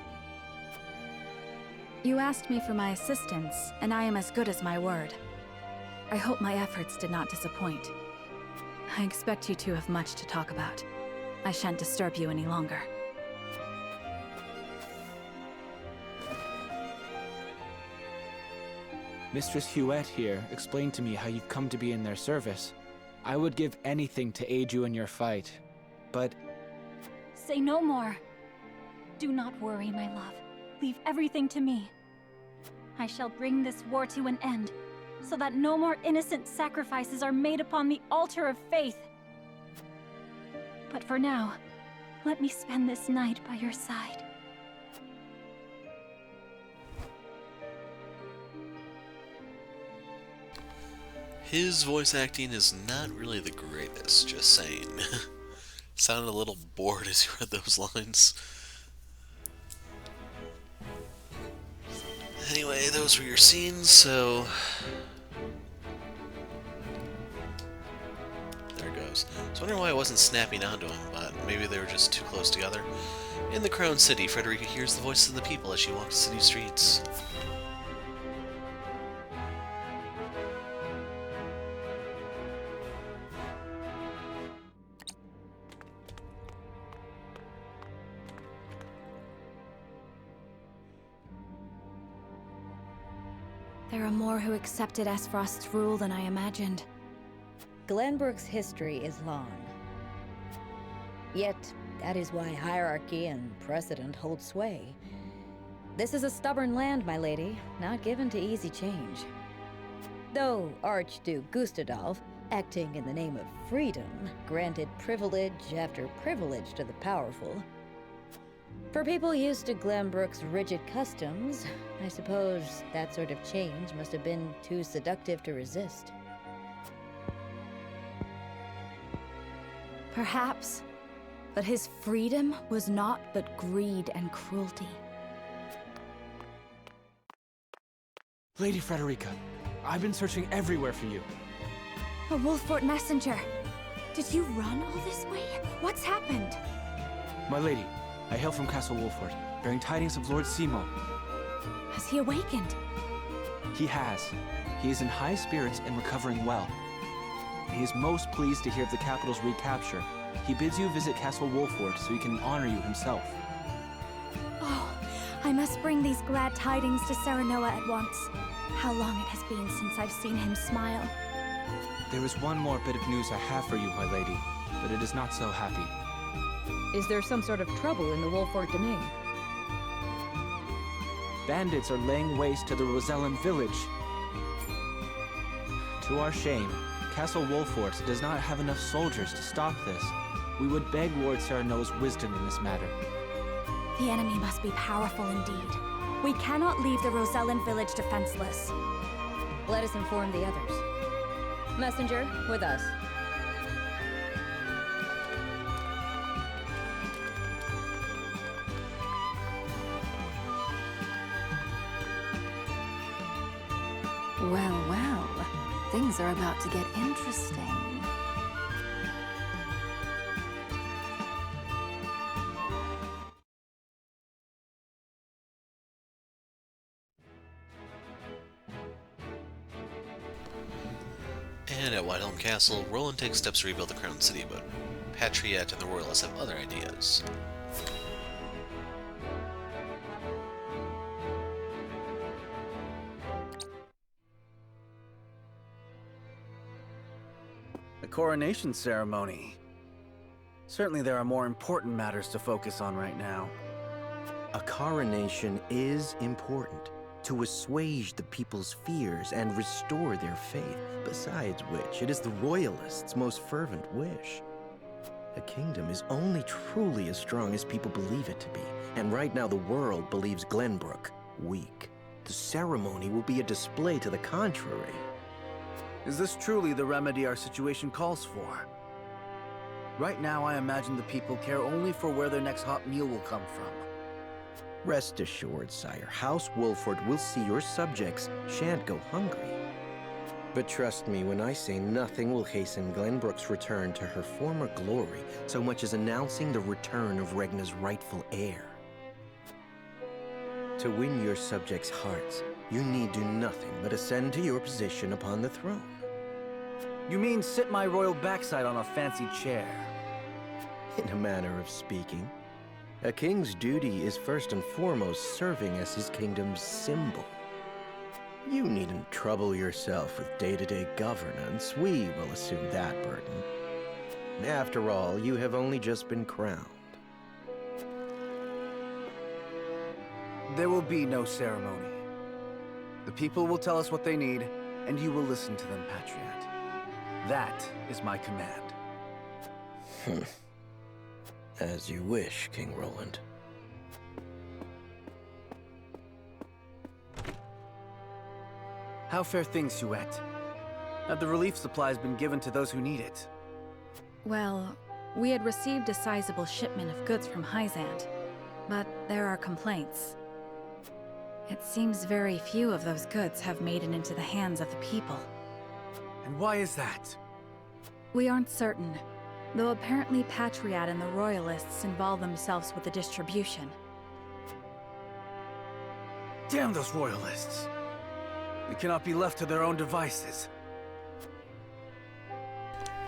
You asked me for my assistance, and I am as good as my word. I hope my efforts did not disappoint. I expect you two have much to talk about. I shan't disturb you any longer. Mistress Huette here explained to me how you've come to be in their service. I would give anything to aid you in your fight, but... Say no more. Do not worry, my love. Leave everything to me. I shall bring this war to an end, so that no more innocent sacrifices are made upon the altar of faith. But for now, let me spend this night by your side. His voice acting is not really the greatest, just saying. Sounded a little bored as he read those lines. Anyway, those were your scenes, so... There it goes. So I wonder why I wasn't snapping onto him, but maybe they were just too close together. In the Crown City, Frederica hears the voices of the people as she walks the city streets. There are more who accepted Esfrost's rule than I imagined. Glenbrook's history is long. Yet, that is why hierarchy and precedent hold sway. This is a stubborn land, my lady, not given to easy change. Though Archduke Gustadolf, acting in the name of freedom, granted privilege after privilege to the powerful. For people used to Glenbrook's rigid customs, I suppose that sort of change must have been too seductive to resist. Perhaps, but his freedom was naught but greed and cruelty. Lady Frederica, I've been searching everywhere for you. A Wolffort messenger! Did you run all this way? What's happened? My lady, I hail from Castle Wolffort, bearing tidings of Lord Simo. Has he awakened? He has. He is in high spirits and recovering well. He is most pleased to hear of the capital's recapture. He bids you visit Castle Wolffort so he can honor you himself. Oh, I must bring these glad tidings to Serenoa at once. How long it has been since I've seen him smile. There is one more bit of news I have for you, my lady, but it is not so happy. Is there some sort of trouble in the Wolffort domain? Bandits are laying waste to the Rosellan village. To our shame, Castle Wolffort does not have enough soldiers to stop this. We would beg Lord Serenoa's wisdom in this matter. The enemy must be powerful indeed. We cannot leave the Rosellan village defenseless. Let us inform the others. Messenger, with us. Well, well. Things are about to get interesting. And at Whitehelm Castle, Roland takes steps to rebuild the Crown City, but Patriette and the Royalists have other ideas. The Coronation Ceremony. Certainly there are more important matters to focus on right now. A coronation is important to assuage the people's fears and restore their faith, besides which it is the Royalists' most fervent wish. A kingdom is only truly as strong as people believe it to be, and right now the world believes Glenbrook weak. The ceremony will be a display to the contrary. Is this truly the remedy our situation calls for? Right now, I imagine the people care only for where their next hot meal will come from. Rest assured, sire, House Wolford will see your subjects shan't go hungry. But trust me when I say nothing will hasten Glenbrook's return to her former glory so much as announcing the return of Regna's rightful heir. To win your subjects' hearts, you need do nothing but ascend to your position upon the throne. You mean sit my royal backside on a fancy chair? In a manner of speaking. A king's duty is first and foremost serving as his kingdom's symbol. You needn't trouble yourself with day-to-day governance. We will assume that burden. After all, you have only just been crowned. There will be no ceremony. The people will tell us what they need, and you will listen to them, Patriot. That is my command. As you wish, King Roland. How fare things, Huette? Have the relief supplies been given to those who need it? Well, we had received a sizable shipment of goods from Hyzant, but there are complaints. It seems very few of those goods have made it into the hands of the people. And why is that? We aren't certain, though apparently Patriot and the Royalists involve themselves with the distribution. Damn those Royalists! They cannot be left to their own devices.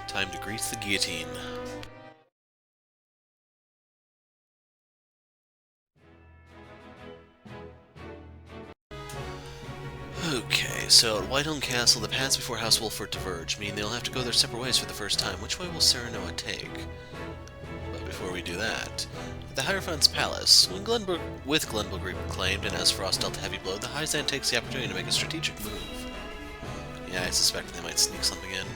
Time to grease the guillotine. Okay, so at Whitehelm Castle, the paths before House Wolford diverge, meaning they'll have to go their separate ways for the first time. Which way will Serenoa take? But before we do that, at the Hierophant's Palace, when Glenbrook reclaimed and Esfrost dealt a heavy blow, the Hyzant takes the opportunity to make a strategic move. Yeah, I suspect they might sneak something in.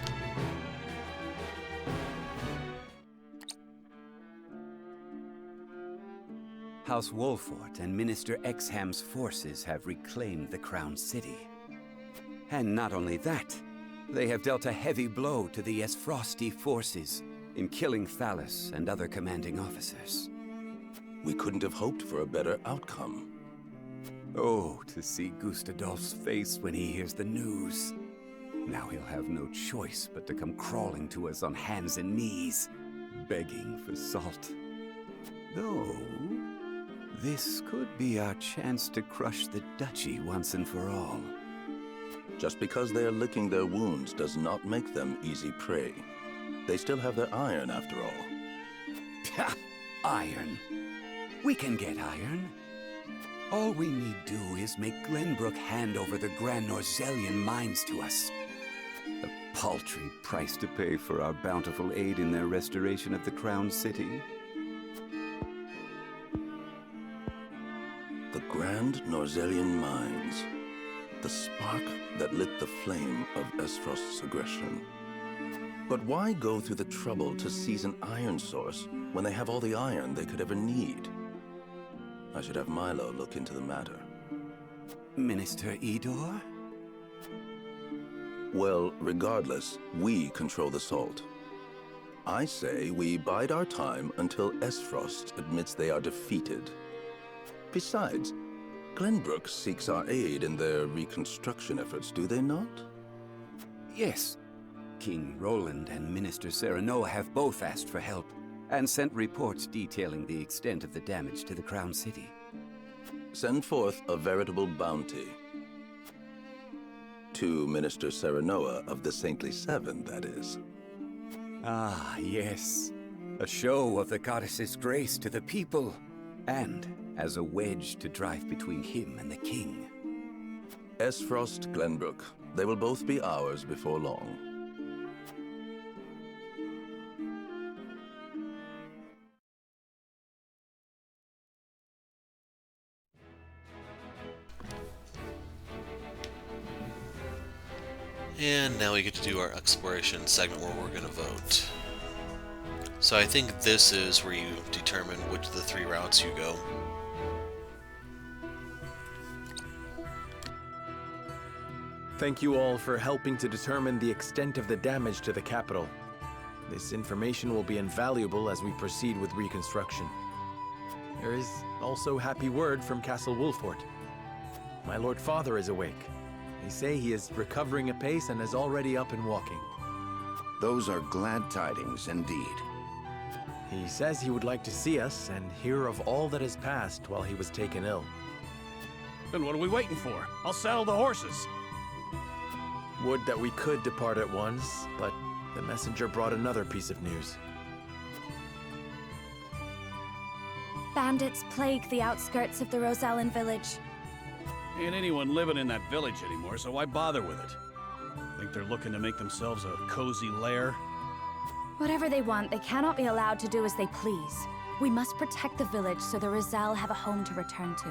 House Wolford and Minister Exham's forces have reclaimed the Crown City. And not only that, they have dealt a heavy blow to the Esfrosti forces in killing Thalys and other commanding officers. We couldn't have hoped for a better outcome. Oh, to see Gustadolf's face when he hears the news. Now he'll have no choice but to come crawling to us on hands and knees, begging for salt. Though, this could be our chance to crush the duchy once and for all. Just because they are licking their wounds does not make them easy prey. They still have their iron, after all. Ha! Iron. We can get iron. All we need do is make Glenbrook hand over the Grand Norzellian mines to us. A paltry price to pay for our bountiful aid in their restoration of the Crown City. The Grand Norzellian mines. The spark that lit the flame of Esfrost's aggression. But why go through the trouble to seize an iron source when they have all the iron they could ever need? I should have Milo look into the matter. Minister Idor? Well, regardless, we control the salt. I say we bide our time until Esfrost admits they are defeated. Besides, Glenbrook seeks our aid in their reconstruction efforts, do they not? Yes. King Roland and Minister Serenoa have both asked for help, and sent reports detailing the extent of the damage to the Crown City. Send forth a veritable bounty. To Minister Serenoa of the Saintly Seven, that is. Ah, yes. A show of the goddess's grace to the people, and as a wedge to drive between him and the king. Esfrost, Glenbrook. They will both be ours before long. And now we get to do our exploration segment where we're going to vote. So I think this is where you determine which of the 3 routes you go. Thank you all for helping to determine the extent of the damage to the capital. This information will be invaluable as we proceed with reconstruction. There is also happy word from Castle Wolfort. My Lord Father is awake. They say he is recovering apace and is already up and walking. Those are glad tidings indeed. He says he would like to see us and hear of all that has passed while he was taken ill. Then what are we waiting for? I'll saddle the horses. Would that we could depart at once, but the messenger brought another piece of news. Bandits plague the outskirts of the Rosellan village. Ain't anyone living in that village anymore, so why bother with it? Think they're looking to make themselves a cozy lair? Whatever they want, they cannot be allowed to do as they please. We must protect the village so the Rosal have a home to return to.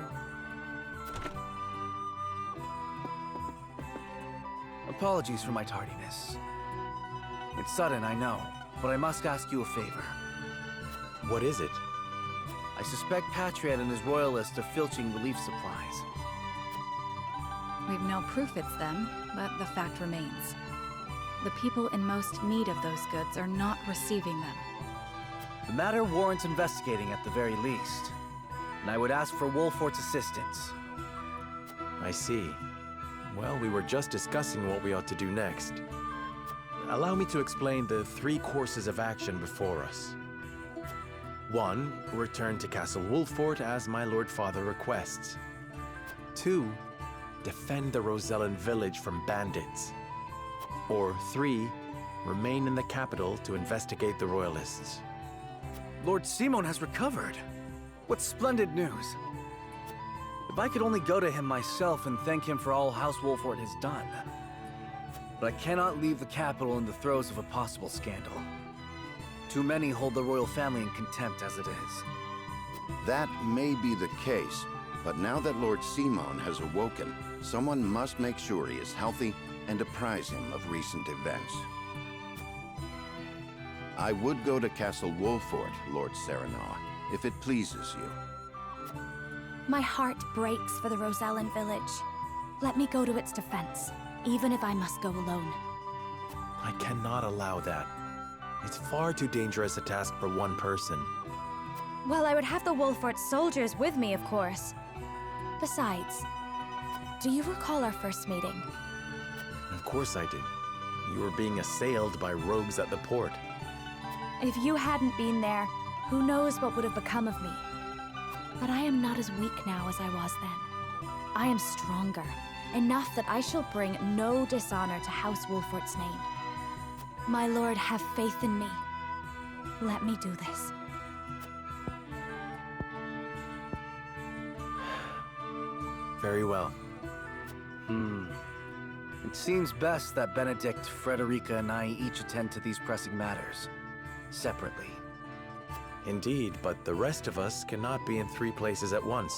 Apologies for my tardiness. It's sudden, I know, but I must ask you a favor. What is it? I suspect Patriot and his royalists are filching relief supplies. We've no proof it's them, but the fact remains. The people in most need of those goods are not receiving them. The matter warrants investigating at the very least, and I would ask for Wolfort's assistance. I see. Well, we were just discussing what we ought to do next. Allow me to explain the 3 courses of action before us. 1. Return to Castle Wolfort as my Lord Father requests. 2. Defend the Rosellan village from bandits. Or 3. Remain in the capital to investigate the royalists. Lord Simon has recovered. What splendid news. If I could only go to him myself and thank him for all House Wolfort has done. But I cannot leave the capital in the throes of a possible scandal. Too many hold the royal family in contempt as it is. That may be the case, but now that Lord Simon has awoken, someone must make sure he is healthy and apprise him of recent events. I would go to Castle Wolfort, Lord Serenaw, if it pleases you. My heart breaks for the Rosellan village. Let me go to its defense, even if I must go alone. I cannot allow that. It's far too dangerous a task for one person. Well, I would have the Wolfort soldiers with me, of course. Besides, do you recall our first meeting? Of course I do. You were being assailed by rogues at the port. If you hadn't been there, who knows what would have become of me. But I am not as weak now as I was then. I am stronger, enough that I shall bring no dishonor to House Wolfort's name. My lord, have faith in me. Let me do this. Very well. It seems best that Benedict, Frederica, and I each attend to these pressing matters, separately. Indeed, but the rest of us cannot be in 3 places at once.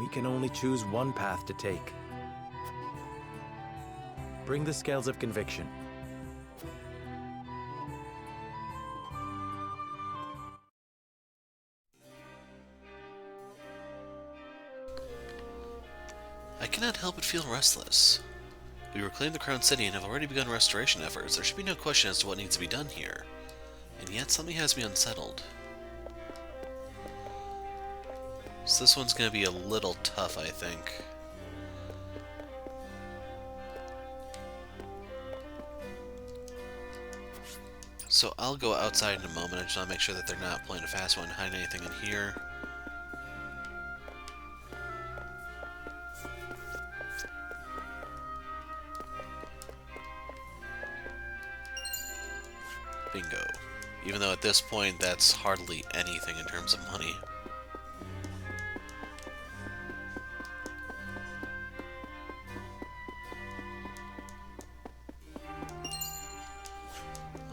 We can only choose one path to take. Bring the scales of conviction. I cannot help but feel restless. We reclaimed the Crown City and have already begun restoration efforts. There should be no question as to what needs to be done here. And yet something has me unsettled. So this one's going to be a little tough, I think. So I'll go outside in a moment. I just want to make sure that they're not playing a fast one and hiding anything in here. Bingo. Even though at this point that's hardly anything in terms of money.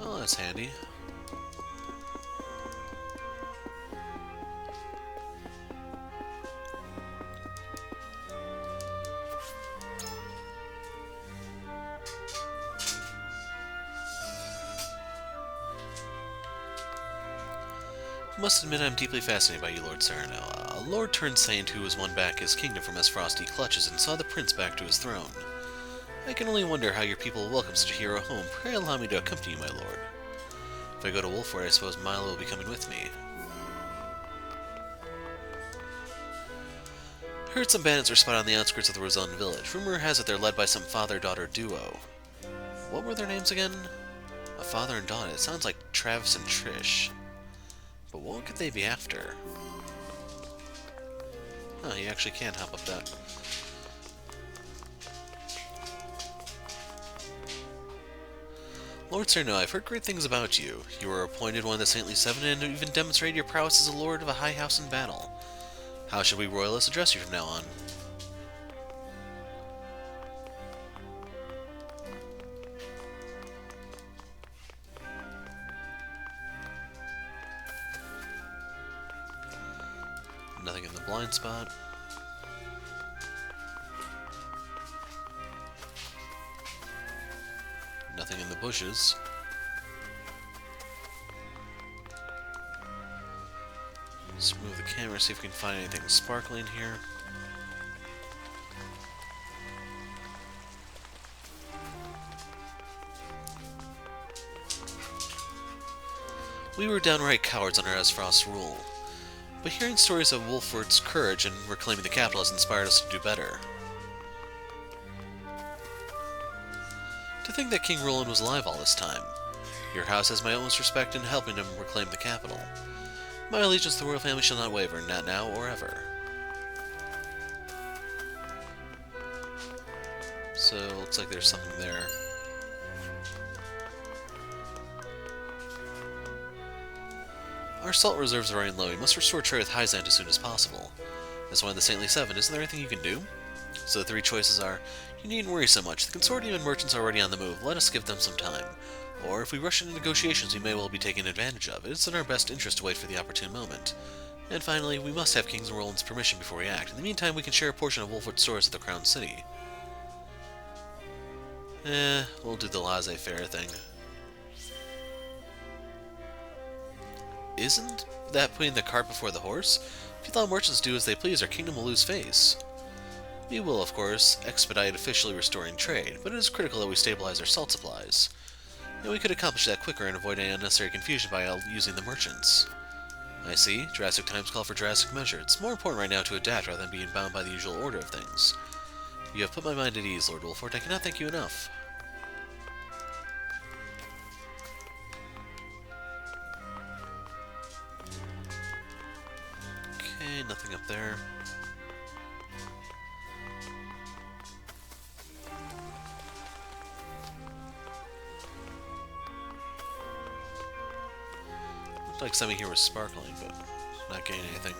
Oh, that's handy. Must admit I'm deeply fascinated by you, Lord Cyrano. A lord turned saint who has won back his kingdom from Frosty clutches and saw the prince back to his throne. I can only wonder how your people will welcome such a hero home. Pray allow me to accompany you, my lord. If I go to Wolford, I suppose Milo will be coming with me. Heard some bandits are spotted on the outskirts of the Rosellan village. Rumor has it they're led by some father-daughter duo. What were their names again? A father and daughter. It sounds like Travis and Trish. But what could they be after? Oh, you actually can hop up that. Lord Cyrano, I've heard great things about you. You were appointed one of the Saintly Seven and even demonstrated your prowess as a lord of a high house in battle. How should we royalists address you from now on? Nothing in the blind spot. Nothing in the bushes. Let's move the camera, see if we can find anything sparkling here. We were downright cowards under Esfrost's rule, but hearing stories of Wolford's courage in reclaiming the capital has inspired us to do better. To think that King Roland was alive all this time. Your house has my utmost respect in helping him reclaim the capital. My allegiance to the royal family shall not waver, not now or ever. So, looks like there's something there. Our salt reserves are running low. We must restore trade with Hyzant as soon as possible. As one of the Saintly Seven, isn't there anything you can do? So the three choices are, you needn't worry so much. The consortium and merchants are already on the move. Let us give them some time. Or, if we rush into negotiations, we may well be taken advantage of. It's in our best interest to wait for the opportune moment. And finally, we must have King Roland's permission before we act. In the meantime, we can share a portion of Wolford's stores at the Crown City. We'll do the laissez-faire thing. Isn't that putting the cart before the horse? If you let merchants do as they please, our kingdom will lose face. We will, of course, expedite officially restoring trade, but it is critical that we stabilize our salt supplies. And we could accomplish that quicker and avoid any unnecessary confusion by using the merchants. I see. Drastic times call for drastic measures. It's more important right now to adapt rather than being bound by the usual order of things. You have put my mind at ease, Lord Wolford. I cannot thank you enough. Okay, nothing up there. Looked like something here was sparkling, but not getting anything.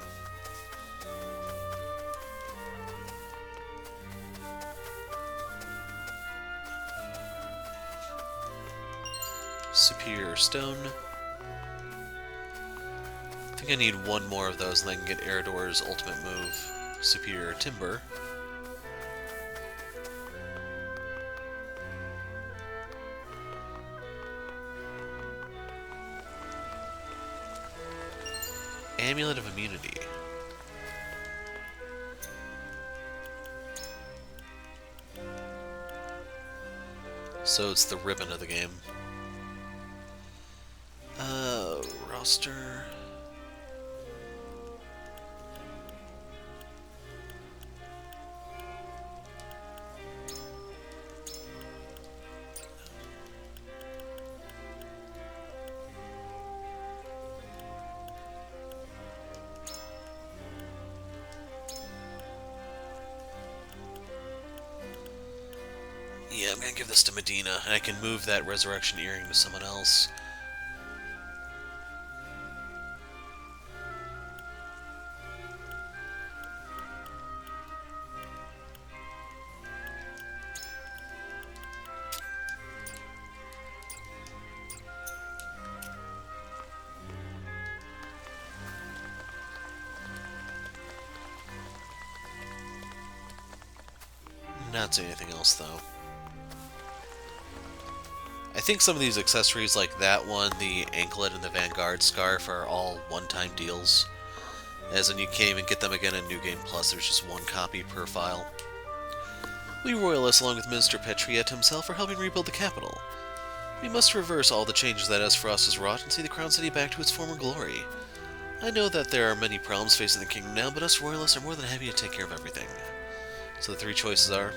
Superior Stone. I think I need one more of those and then I can get Eredor's ultimate move. Superior Timber. Amulet of Immunity. So it's the ribbon of the game. Roster. Yeah, I'm gonna give this to Medina, and I can move that resurrection earring to someone else. Not seeing anything else, though. I think some of these accessories like that one, the anklet and the Vanguard scarf, are all one-time deals. As in, you can't even get them again in New Game Plus, there's just one copy per file. We Royalists, along with Minister Petriet himself, are helping rebuild the capital. We must reverse all the changes that Esfrost has wrought and see the Crown City back to its former glory. I know that there are many problems facing the kingdom now, but us Royalists are more than happy to take care of everything. So the three choices are: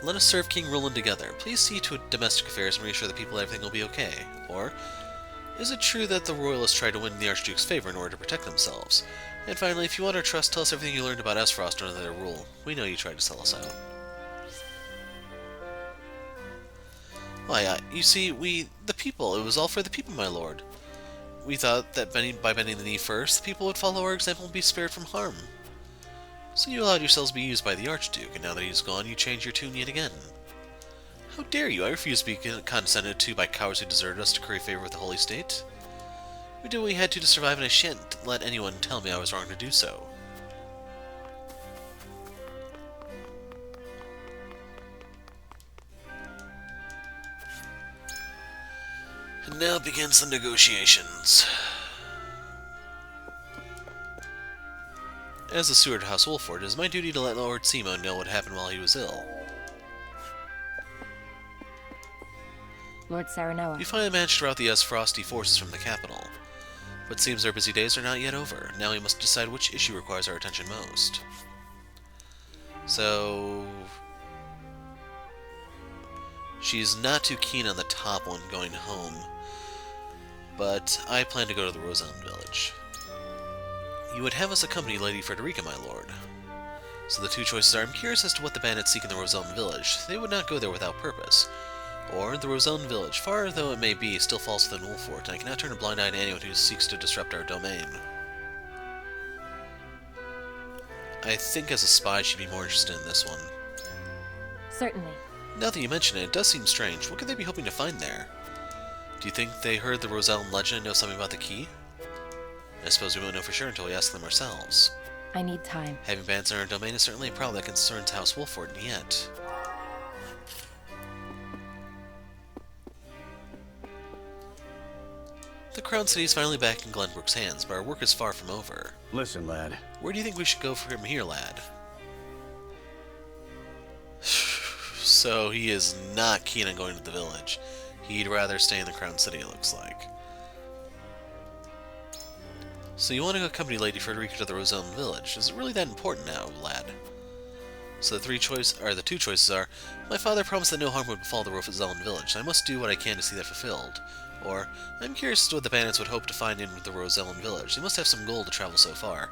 let us serve King Roland together. Please see to domestic affairs and reassure the people that everything will be okay. Or, is it true that the Royalists tried to win the Archduke's favor in order to protect themselves? And finally, if you want our trust, tell us everything you learned about Esfrost under their rule. We know you tried to sell us out. Why, you see, the people, it was all for the people, my lord. We thought that by bending the knee first, the people would follow our example and be spared from harm. So you allowed yourselves to be used by the Archduke, and now that he's gone, you change your tune yet again. How dare you! I refuse to be condescended to by cowards who deserted us to curry favor with the Holy State. We did what we had to survive, and I shan't let anyone tell me I was wrong to do so. And now begins the negotiations. As the steward of House Wolford, it is my duty to let Lord Simon know what happened while he was ill. Lord Saranoa. You finally managed to rout the Frosty forces from the capital. But it seems their busy days are not yet over. Now we must decide which issue requires our attention most. So... she's not too keen on the top one, going home. But I plan to go to the Roselle Village. You would have us accompany Lady Frederica, my lord. So the two choices are: I'm curious as to what the bandits seek in the Roselle Village. They would not go there without purpose. Or, the Roselle Village, far though it may be, still falls within Wolfort, and I cannot turn a blind eye to anyone who seeks to disrupt our domain. I think as a spy she'd be more interested in this one. Certainly. Now that you mention it, it does seem strange. What could they be hoping to find there? Do you think they heard the Roselle legend and know something about the key? I suppose we won't know for sure until we ask them ourselves. I need time. Having bandits in our domain is certainly a problem that concerns House Wolford, and yet... The Crown City is finally back in Glenbrook's hands, but our work is far from over. Listen, lad. Where do you think we should go from here, lad? So he is not keen on going to the village. He'd rather stay in the Crown City, it looks like. So you want to accompany Lady Frederica to the Roselle Village. Is it really that important now, lad? So the two choices are: my father promised that no harm would befall the Roselle Village, and I must do what I can to see that fulfilled. Or, I'm curious as to what the bandits would hope to find in the Roselle Village. They must have some gold to travel so far.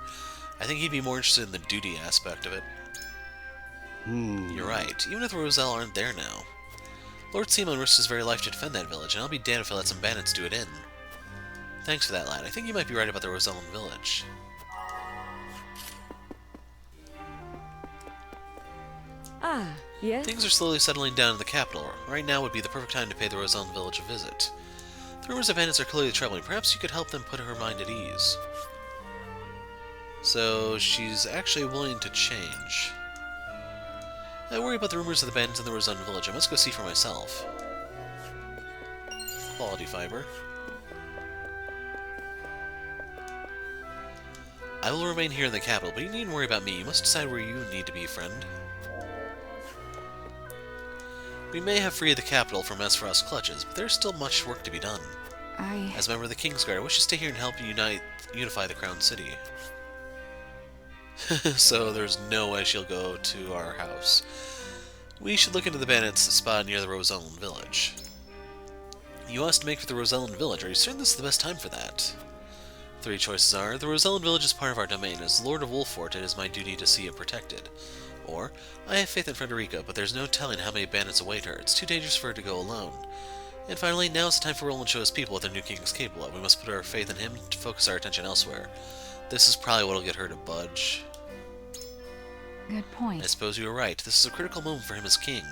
I think he'd be more interested in the duty aspect of it. You're right. Even if the Roselle aren't there now. Lord Simon risked his very life to defend that village, and I'll be damned if I let some bandits do it in. Thanks for that, lad. I think you might be right about the Roselle Village. Ah, yes? Things are slowly settling down in the capital. Right now would be the perfect time to pay the Roselle Village a visit. The rumors of bandits are clearly troubling. Perhaps you could help them put her mind at ease. So, she's actually willing to change. I worry about the rumors of the bandits in the Roselle Village. I must go see for myself. Quality fiber. I will remain here in the capital, but you needn't worry about me. You must decide where you need to be, friend. We may have freed the capital from Esfrost's clutches, but there's still much work to be done. As a member of the Kingsguard, I wish to stay here and help unify the Crown City. So there's no way she'll go to our house. We should look into the bandits spotted near the Roselle Village. You asked to make for the Roselle Village. Are you certain this is the best time for that? Three choices are: the Roselle Village is part of our domain. As Lord of Wolfort, it is my duty to see it protected. Or, I have faith in Frederica, but there's no telling how many bandits await her. It's too dangerous for her to go alone. And finally, now is the time for Roland to show his people what their new king is capable of. We must put our faith in him to focus our attention elsewhere. This is probably what'll get her to budge. Good point. I suppose you were right. This is a critical moment for him as king.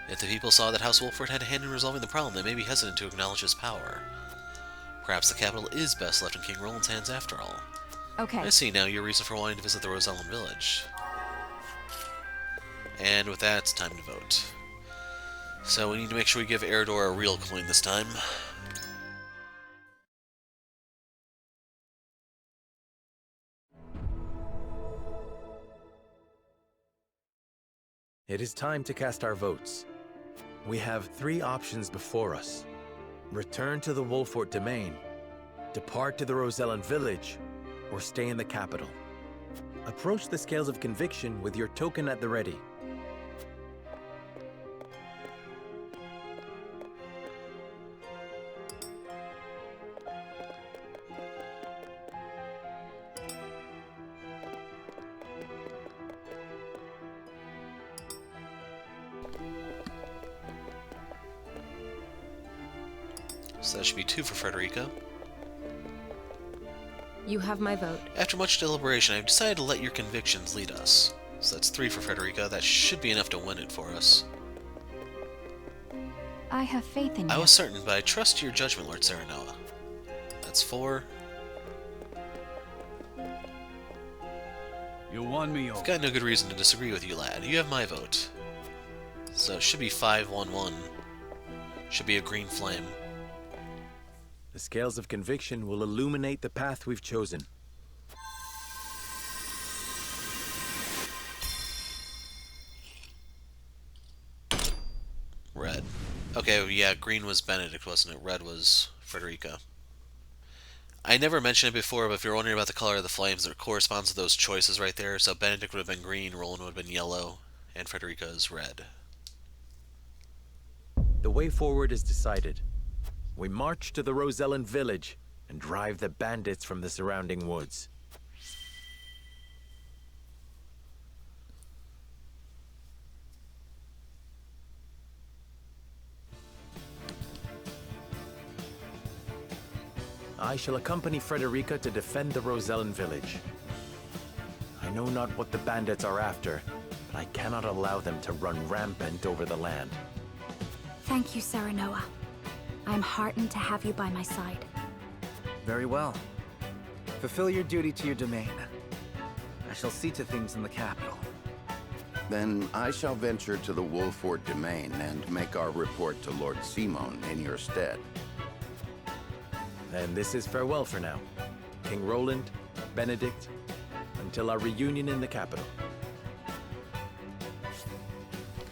If the people saw that House Wolford had a hand in resolving the problem, they may be hesitant to acknowledge his power. Perhaps the capital is best left in King Roland's hands after all. Okay. I see now your reason for wanting to visit the Roselle Village. And with that, it's time to vote. So we need to make sure we give Eridor a real coin this time. It is time to cast our votes. We have 3 options before us. Return to the Wolfort domain, depart to the Rosellan village, or stay in the capital. Approach the scales of conviction with your token at the ready. So that should be 2 for Frederica. You have my vote. After much deliberation, I've decided to let your convictions lead us. So that's 3 for Frederica. That should be enough to win it for us. I have faith in you. I was certain, but I trust your judgment, Lord Serenoa. That's 4. You won me I've over. got no good reason to disagree with you, lad. You have my vote. So it should be 5-1-1. Should be a green flame. The scales of conviction will illuminate the path we've chosen. Red. Okay, yeah, green was Benedict, wasn't it? Red was Frederica. I never mentioned it before, but if you're wondering about the color of the flames, it corresponds to those choices right there. So Benedict would have been green, Roland would have been yellow, and Frederica is red. The way forward is decided. We march to the Rosellan village and drive the bandits from the surrounding woods. I shall accompany Frederica to defend the Rosellan village. I know not what the bandits are after, but I cannot allow them to run rampant over the land. Thank you, Serenoa. I am heartened to have you by my side. Very well. Fulfill your duty to your domain. I shall see to things in the capital. Then I shall venture to the Wolfort domain and make our report to Lord Simon in your stead. And this is farewell for now. King Roland, Benedict, until our reunion in the capital.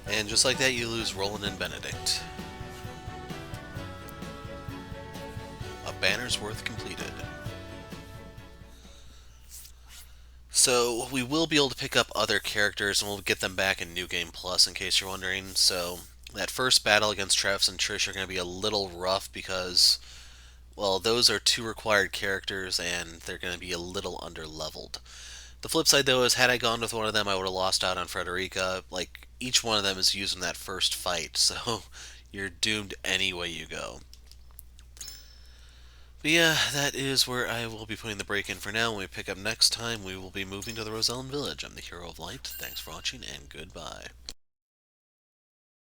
And just like that, you lose Roland and Benedict. A banner's worth completed. So, we will be able to pick up other characters, and we'll get them back in New Game Plus, in case you're wondering. So, that first battle against Travis and Trish are going to be a little rough because, well, those are 2 required characters, and they're going to be a little under-leveled. The flip side, though, is had I gone with one of them, I would have lost out on Frederica. Like, each one of them is used in that first fight, so you're doomed any way you go. But yeah, that is where I will be putting the break in for now. When we pick up next time, we will be moving to the Rosellan village. I'm the Hero of Light. Thanks for watching, and goodbye.